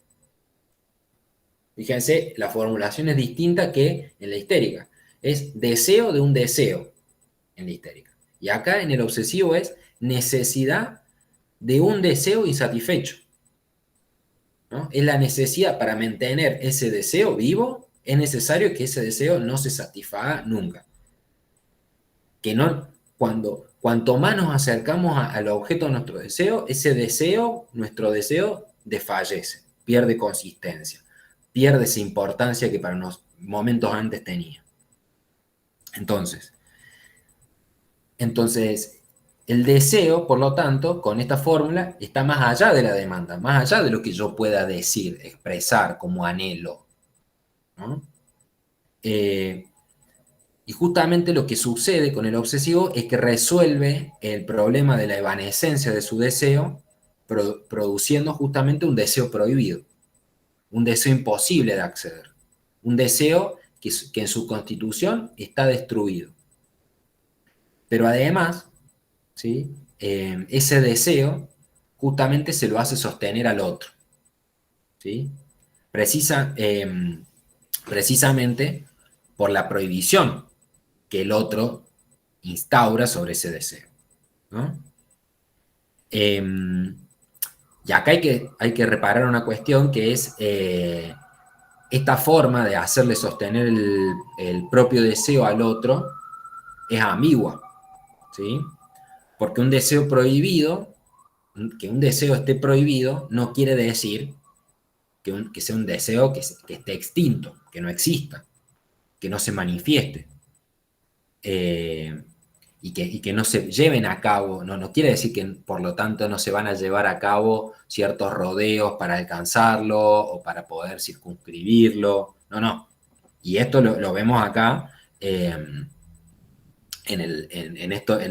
Fíjense, la formulación es distinta que en la histérica. Es deseo de un deseo en la histérica. Y acá en el obsesivo es necesidad de un deseo insatisfecho, ¿no? Es la necesidad para mantener ese deseo vivo, es necesario que ese deseo no se satisfaga nunca. Que no, cuanto más nos acercamos al objeto de nuestro deseo, nuestro deseo desfallece, pierde consistencia, pierde esa importancia que para unos momentos antes tenía. Entonces, el deseo, por lo tanto, con esta fórmula, está más allá de la demanda, más allá de lo que yo pueda decir, expresar como anhelo, ¿no? Y justamente lo que sucede con el obsesivo es que resuelve el problema de la evanescencia de su deseo, produciendo justamente un deseo prohibido, un deseo imposible de acceder, un deseo que en su constitución está destruido. Pero además, ¿sí? Ese deseo justamente se lo hace sostener al otro, ¿sí? Precisamente por la prohibición que el otro instaura sobre ese deseo, ¿no? Y acá hay que reparar una cuestión que es esta forma de hacerle sostener el propio deseo al otro es ambigua, ¿sí? Porque un deseo prohibido, que un deseo esté prohibido, no quiere decir que sea un deseo que esté extinto, que no exista, que no se manifieste. Y que no se lleven a cabo, no quiere decir que por lo tanto no se van a llevar a cabo ciertos rodeos para alcanzarlo o para poder circunscribirlo, no. Y esto lo vemos acá en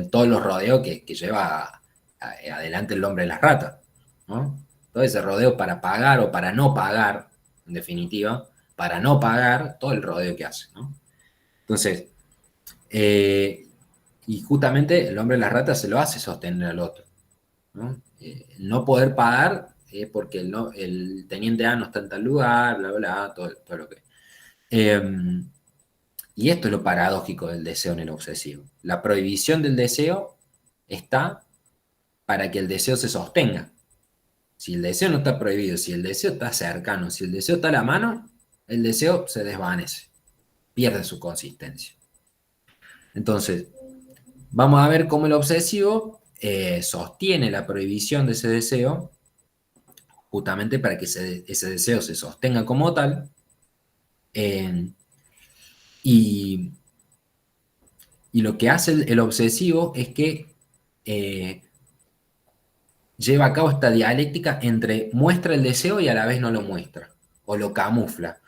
todos los rodeos que lleva adelante el hombre de las ratas, ¿no? Todo ese rodeo para pagar o para no pagar, en definitiva, para no pagar todo el rodeo que hace, ¿no? Entonces, y justamente el hombre de las ratas se lo hace sostener al otro, ¿no? No poder pagar porque el teniente A no está en tal lugar, bla, bla, todo lo que... Y esto es lo paradójico del deseo en el obsesivo. La prohibición del deseo está para que el deseo se sostenga. Si el deseo no está prohibido, si el deseo está cercano, si el deseo está a la mano, el deseo se desvanece, pierde su consistencia. Entonces, vamos a ver cómo el obsesivo sostiene la prohibición de ese deseo, justamente para que ese deseo se sostenga como tal. Y lo que hace el obsesivo es que lleva a cabo esta dialéctica entre muestra el deseo y a la vez no lo muestra, o lo camufla.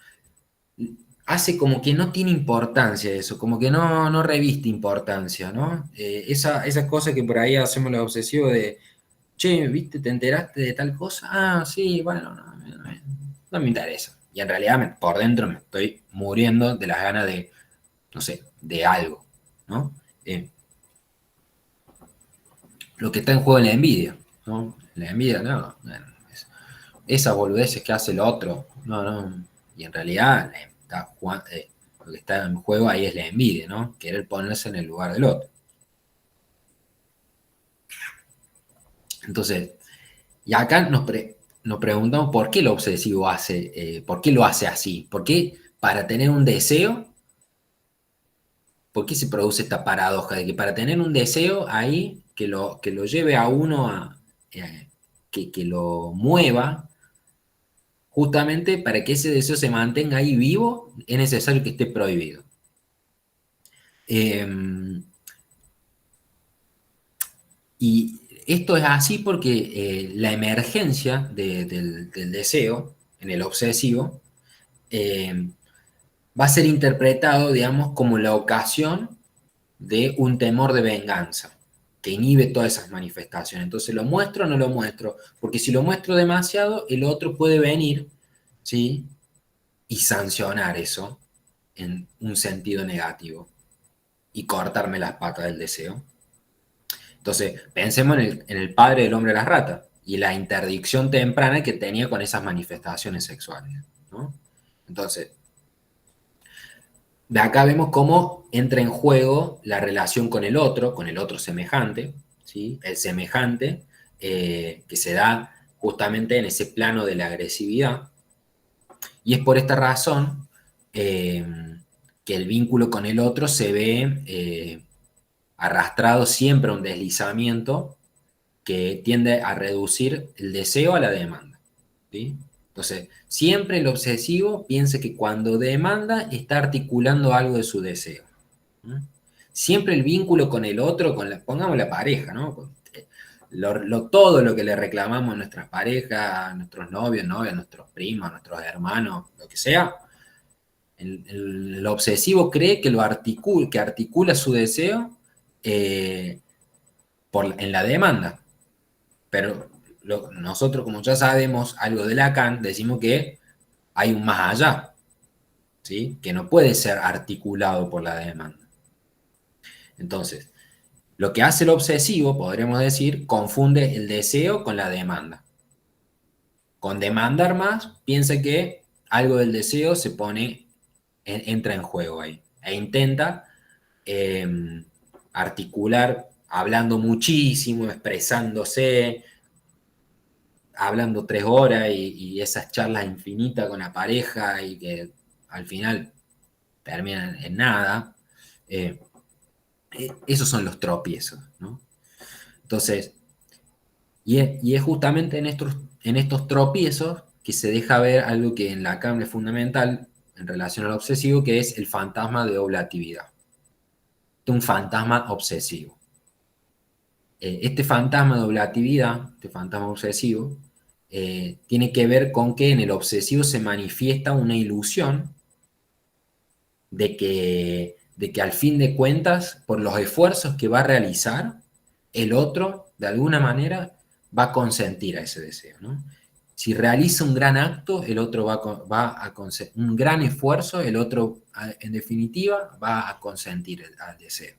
Hace como que no tiene importancia eso, como que no reviste importancia, ¿no? Esa cosa que por ahí hacemos los obsesivos de, che, ¿viste? ¿Te enteraste de tal cosa? Ah, sí, bueno, no me interesa. Y en realidad por dentro me estoy muriendo de las ganas de, no sé, de algo, ¿no? Lo que está en juego es la envidia, ¿no? La envidia, no, esas boludeces que hace el otro, no. Y en realidad lo que está en juego ahí es la envidia, ¿no? Querer ponerse en el lugar del otro. Entonces, y acá nos preguntamos por qué el obsesivo por qué lo hace así, por qué para tener un deseo, por qué se produce esta paradoja de que para tener un deseo ahí que lo lleve a uno a que lo mueva, justamente para que ese deseo se mantenga ahí vivo, es necesario que esté prohibido. Y esto es así porque la emergencia del deseo en el obsesivo va a ser interpretado, digamos, como la ocasión de un temor de venganza que inhibe todas esas manifestaciones. Entonces, ¿lo muestro o no lo muestro? Porque si lo muestro demasiado, el otro puede venir, ¿sí? Y sancionar eso en un sentido negativo y cortarme las patas del deseo. Entonces, pensemos en el padre del hombre de las ratas y la interdicción temprana que tenía con esas manifestaciones sexuales, ¿no? Entonces, de acá vemos cómo entra en juego la relación con el otro semejante, ¿sí? El semejante que se da justamente en ese plano de la agresividad. Y es por esta razón que el vínculo con el otro se ve arrastrado siempre a un deslizamiento que tiende a reducir el deseo a la demanda, ¿sí? Entonces, siempre el obsesivo piensa que cuando demanda está articulando algo de su deseo, ¿no? Siempre el vínculo con el otro, pongamos la pareja, ¿no? Todo lo que le reclamamos a nuestras parejas, a nuestros novios, novias, a nuestros primos, a nuestros hermanos, lo que sea, el obsesivo cree que articula su deseo en la demanda. Pero nosotros, como ya sabemos algo de Lacan, decimos que hay un más allá, ¿sí? Que no puede ser articulado por la demanda. Entonces, lo que hace el obsesivo, podríamos decir, confunde el deseo con la demanda. Con demandar más, piensa que algo del deseo entra en juego ahí. E intenta articular, hablando muchísimo, expresándose, hablando 3 horas y esas charlas infinitas con la pareja y que al final terminan en nada. Esos son los tropiezos, ¿no? Entonces, y es justamente en estos tropiezos que se deja ver algo que en Lacan es fundamental en relación al obsesivo, que es el fantasma de oblatividad. Un fantasma obsesivo. Este fantasma de oblatividad, este fantasma obsesivo, tiene que ver con que en el obsesivo se manifiesta una ilusión de que al fin de cuentas, por los esfuerzos que va a realizar, el otro, de alguna manera, va a consentir a ese deseo, ¿no? Si realiza un gran acto, el otro va a consentir. Un gran esfuerzo, el otro, en definitiva, va a consentir al deseo.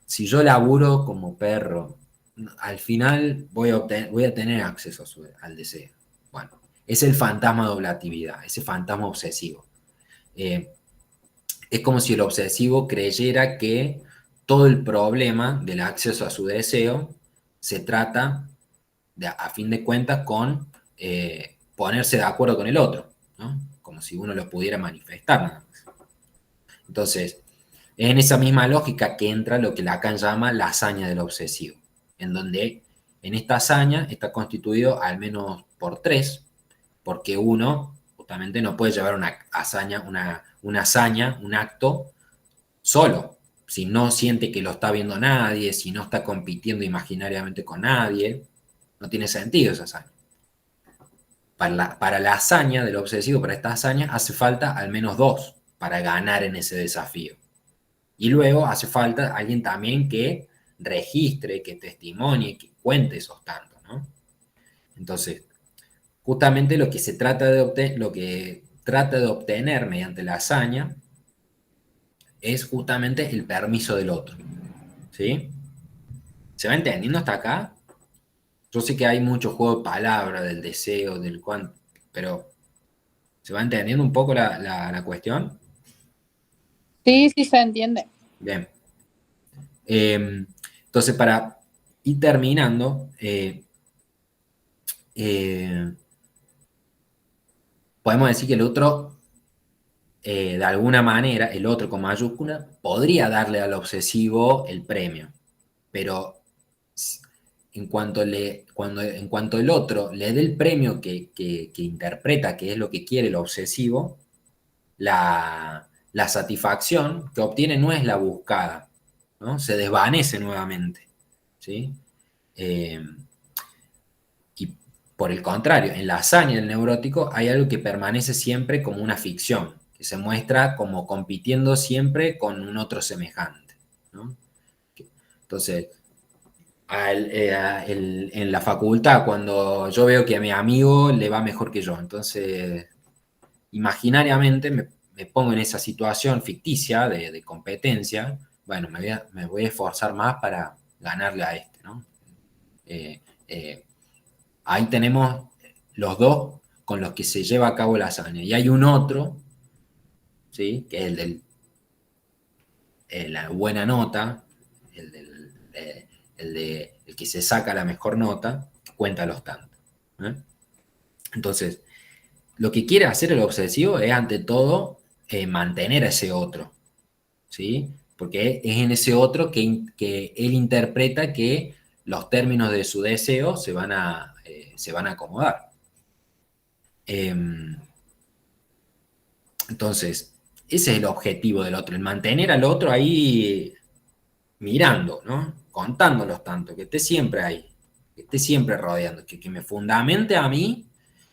Si yo laburo como perro, al final voy a tener acceso al deseo. Bueno, es el fantasma de oblatividad, ese fantasma obsesivo. Es como si el obsesivo creyera que todo el problema del acceso a su deseo se trata, a fin de cuentas, con ponerse de acuerdo con el otro, ¿no? Como si uno lo pudiera manifestar nada más. Entonces, es en esa misma lógica que entra lo que Lacan llama la hazaña del obsesivo, en donde en esta hazaña está constituido al menos por tres, porque uno justamente no puede llevar una hazaña, un acto solo, si no siente que lo está viendo nadie, si no está compitiendo imaginariamente con nadie, no tiene sentido esa hazaña. Para la hazaña del obsesivo, para esta hazaña, hace falta al menos dos para ganar en ese desafío. Y luego hace falta alguien también que registre, que testimonie, que cuente esos tantos, ¿no? Entonces, justamente lo que se trata de obtener mediante la hazaña es justamente el permiso del otro, ¿sí? ¿Se va entendiendo hasta acá? Yo sé que hay mucho juego de palabras, del deseo, del cuánto, pero ¿se va entendiendo un poco la cuestión? Sí, sí se entiende. Bien. Entonces, para ir terminando, podemos decir que el otro, de alguna manera, el otro con mayúscula, podría darle al obsesivo el premio, pero en cuanto el otro le dé el premio que interpreta, que es lo que quiere el obsesivo, la satisfacción que obtiene no es la buscada, ¿no? Se desvanece nuevamente, ¿sí? Y por el contrario, en la hazaña del neurótico hay algo que permanece siempre como una ficción, que se muestra como compitiendo siempre con un otro semejante, ¿no? Entonces, en la facultad, cuando yo veo que a mi amigo le va mejor que yo, entonces imaginariamente me pongo en esa situación ficticia de competencia, bueno, me voy a esforzar más para ganarle a este, ¿no? Ahí tenemos los dos con los que se lleva a cabo la hazaña. Y hay un otro, ¿sí? Que es la buena nota, el que se saca la mejor nota, que cuenta los tantos, ¿eh? Entonces, lo que quiere hacer el obsesivo es, ante todo, mantener a ese otro, ¿sí? Porque es en ese otro que él interpreta que los términos de su deseo se van a acomodar. Entonces, ese es el objetivo del otro, el mantener al otro ahí mirando, ¿no? Contándolos tanto, que esté siempre ahí, que esté siempre rodeando, que me fundamente a mí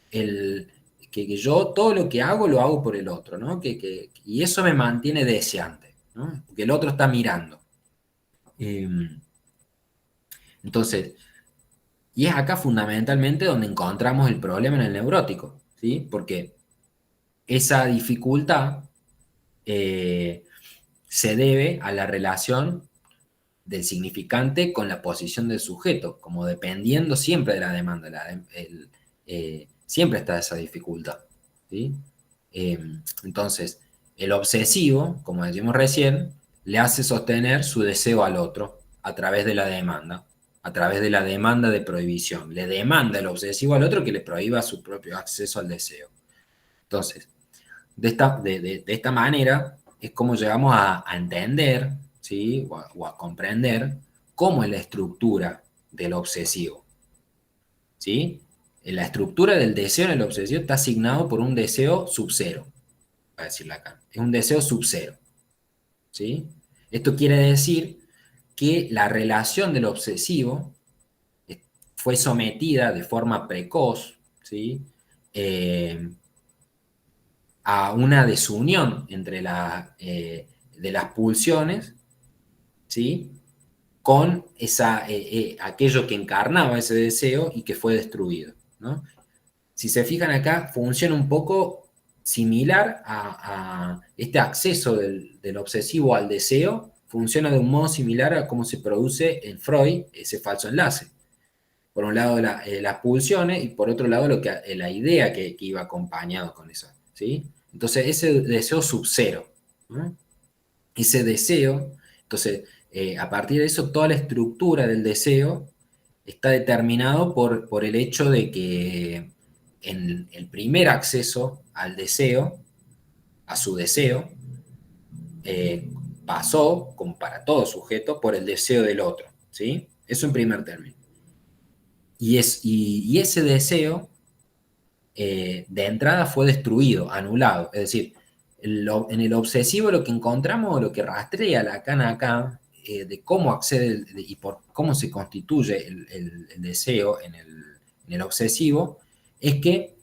que yo todo lo que hago lo hago por el otro, ¿no? Y eso me mantiene deseante, ¿no? Porque el otro está mirando. Entonces, y es acá fundamentalmente donde encontramos el problema en el neurótico, ¿sí? Porque esa dificultad se debe a la relación del significante con la posición del sujeto, como dependiendo siempre de la demanda. Siempre está esa dificultad, ¿sí? Entonces, el obsesivo, como decimos recién, le hace sostener su deseo al otro a través de la demanda, de prohibición. Le demanda el obsesivo al otro que le prohíba su propio acceso al deseo. Entonces, de esta manera es como llegamos a entender, ¿sí? o a comprender cómo es la estructura del obsesivo, ¿sí? La estructura del deseo en el obsesivo está asignado por un deseo sub-cero, para decirlo acá. Es un deseo sub-cero, ¿sí? Esto quiere decir que la relación del obsesivo fue sometida de forma precoz, ¿sí? A una desunión entre de las pulsiones, ¿sí? Con aquello que encarnaba ese deseo y que fue destruido, ¿no? Si se fijan acá, funciona un poco similar a este acceso del obsesivo al deseo, funciona de un modo similar a cómo se produce en Freud ese falso enlace. Por un lado las pulsiones y por otro lado la idea que iba acompañado con eso, ¿sí? Entonces, ese deseo sub-cero, ¿no? Ese deseo, entonces, a partir de eso, toda la estructura del deseo está determinado por el hecho de que en el primer acceso al deseo, a su deseo, pasó, como para todo sujeto, por el deseo del otro, ¿sí? Eso en primer término. Y ese deseo, de entrada, fue destruido, anulado. Es decir, en el obsesivo lo que encontramos, lo que rastrea Lacan acá, de cómo accede y por cómo se constituye el deseo en el obsesivo, es que,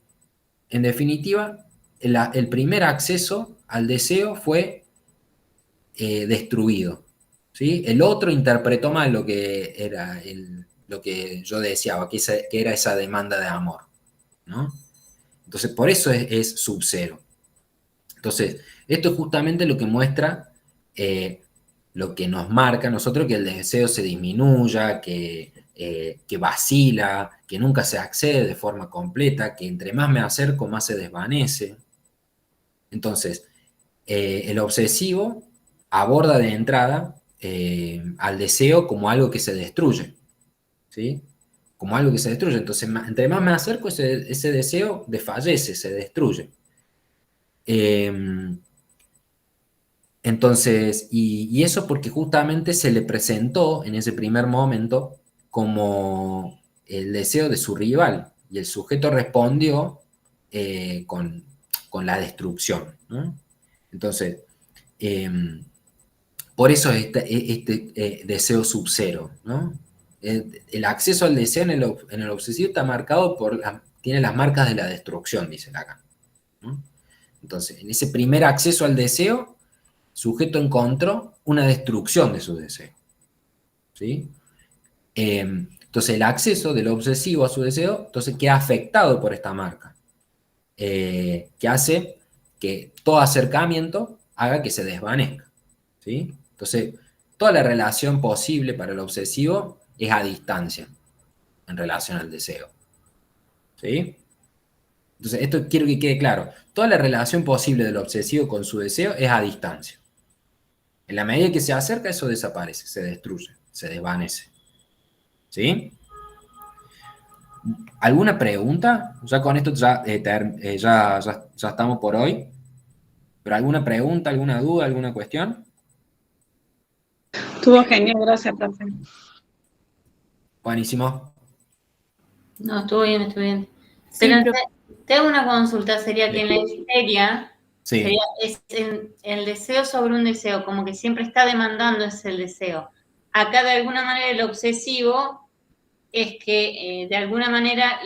en definitiva, el primer acceso al deseo fue destruido, ¿sí? El otro interpretó mal lo que era lo que yo deseaba, que era esa demanda de amor, ¿no? Entonces, por eso es sub-cero. Entonces, esto es justamente lo que muestra, lo que nos marca a nosotros, que el deseo se disminuya, que vacila, que nunca se accede de forma completa, que entre más me acerco, más se desvanece. Entonces, el obsesivo aborda de entrada al deseo como algo que se destruye, ¿sí? Como algo que se destruye. Entonces, entre más me acerco, ese deseo desfallece, se destruye. Entonces, y eso porque justamente se le presentó en ese primer momento como el deseo de su rival, y el sujeto respondió con la destrucción, ¿no? Entonces, por eso este deseo sub-cero, ¿no? El acceso al deseo en el obsesivo está marcado tiene las marcas de la destrucción, dice Lacan, ¿no? Entonces, en ese primer acceso al deseo, el sujeto encontró una destrucción de su deseo, ¿sí? Entonces, el acceso del obsesivo a su deseo, entonces queda afectado por esta marca, que hace que todo acercamiento haga que se desvanezca, ¿sí? Entonces, toda la relación posible para el obsesivo es a distancia en relación al deseo, ¿sí? Entonces, esto quiero que quede claro. Toda la relación posible del obsesivo con su deseo es a distancia. En la medida que se acerca, eso desaparece, se destruye, se desvanece, ¿sí? ¿Alguna pregunta? Ya con esto ya estamos por hoy. ¿Pero alguna pregunta, alguna duda, alguna cuestión? Estuvo genial, gracias, profe. Buenísimo. No, estuvo bien, estuvo bien. Sí, Pero pero te hago una consulta, sería que en la histeria, Sí. es el deseo sobre un deseo, como que siempre está demandando ese deseo. Acá de alguna manera el obsesivo es que de alguna manera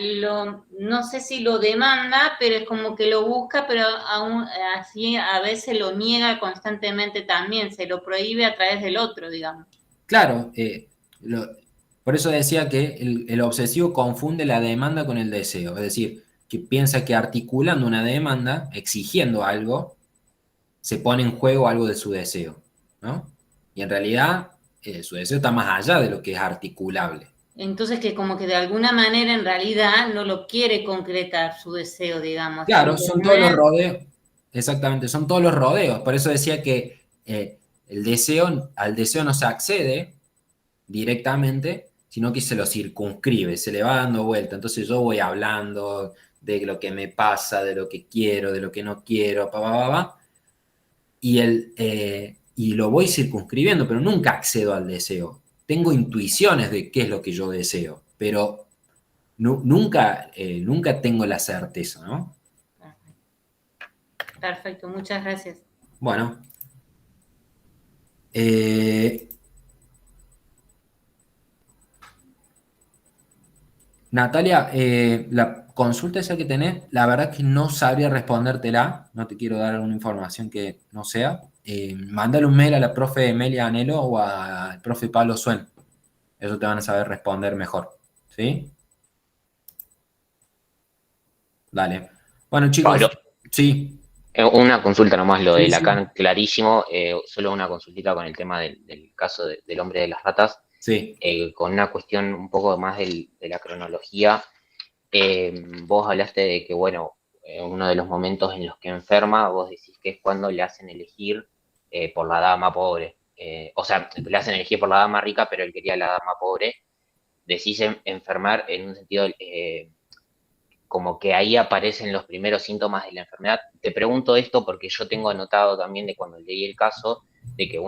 no sé si lo demanda, pero es como que lo busca, pero aún así a veces lo niega constantemente también, se lo prohíbe a través del otro, digamos. Claro, por eso decía que el obsesivo confunde la demanda con el deseo, es decir, que piensa que articulando una demanda, exigiendo algo, se pone en juego algo de su deseo, ¿no? Y en realidad su deseo está más allá de lo que es articulable. Entonces que como que de alguna manera en realidad no lo quiere concretar su deseo, digamos. Claro, Sino son todos los rodeos, exactamente, son todos los rodeos. Por eso decía que al deseo no se accede directamente, sino que se lo circunscribe, se le va dando vuelta. Entonces yo voy hablando de lo que me pasa, de lo que quiero, de lo que no quiero, y lo voy circunscribiendo, pero nunca accedo al deseo. Tengo intuiciones de qué es lo que yo deseo, pero nunca tengo la certeza, ¿no? Perfecto, muchas gracias. Bueno. Natalia, la consulta esa que tenés, la verdad es que no sabría respondértela, no te quiero dar alguna información que no sea. Mándale un mail a la profe Emilia Anelo o al profe Pablo Suen. Ellos te van a saber responder mejor, ¿sí? Dale. Bueno, chicos, Pablo, sí, una consulta nomás, lo sí, de sí. Lacan, clarísimo, solo una consultita con el tema del caso del hombre de las ratas, Sí. con una cuestión un poco más de la cronología. Vos hablaste de que, bueno, uno de los momentos en los que enferma, vos decís que es cuando le hacen elegir por la dama pobre. O sea, le hacen elegir por la dama rica, pero él quería la dama pobre. Decís enfermar en un sentido como que ahí aparecen los primeros síntomas de la enfermedad. Te pregunto esto porque yo tengo anotado también de cuando leí el caso, de que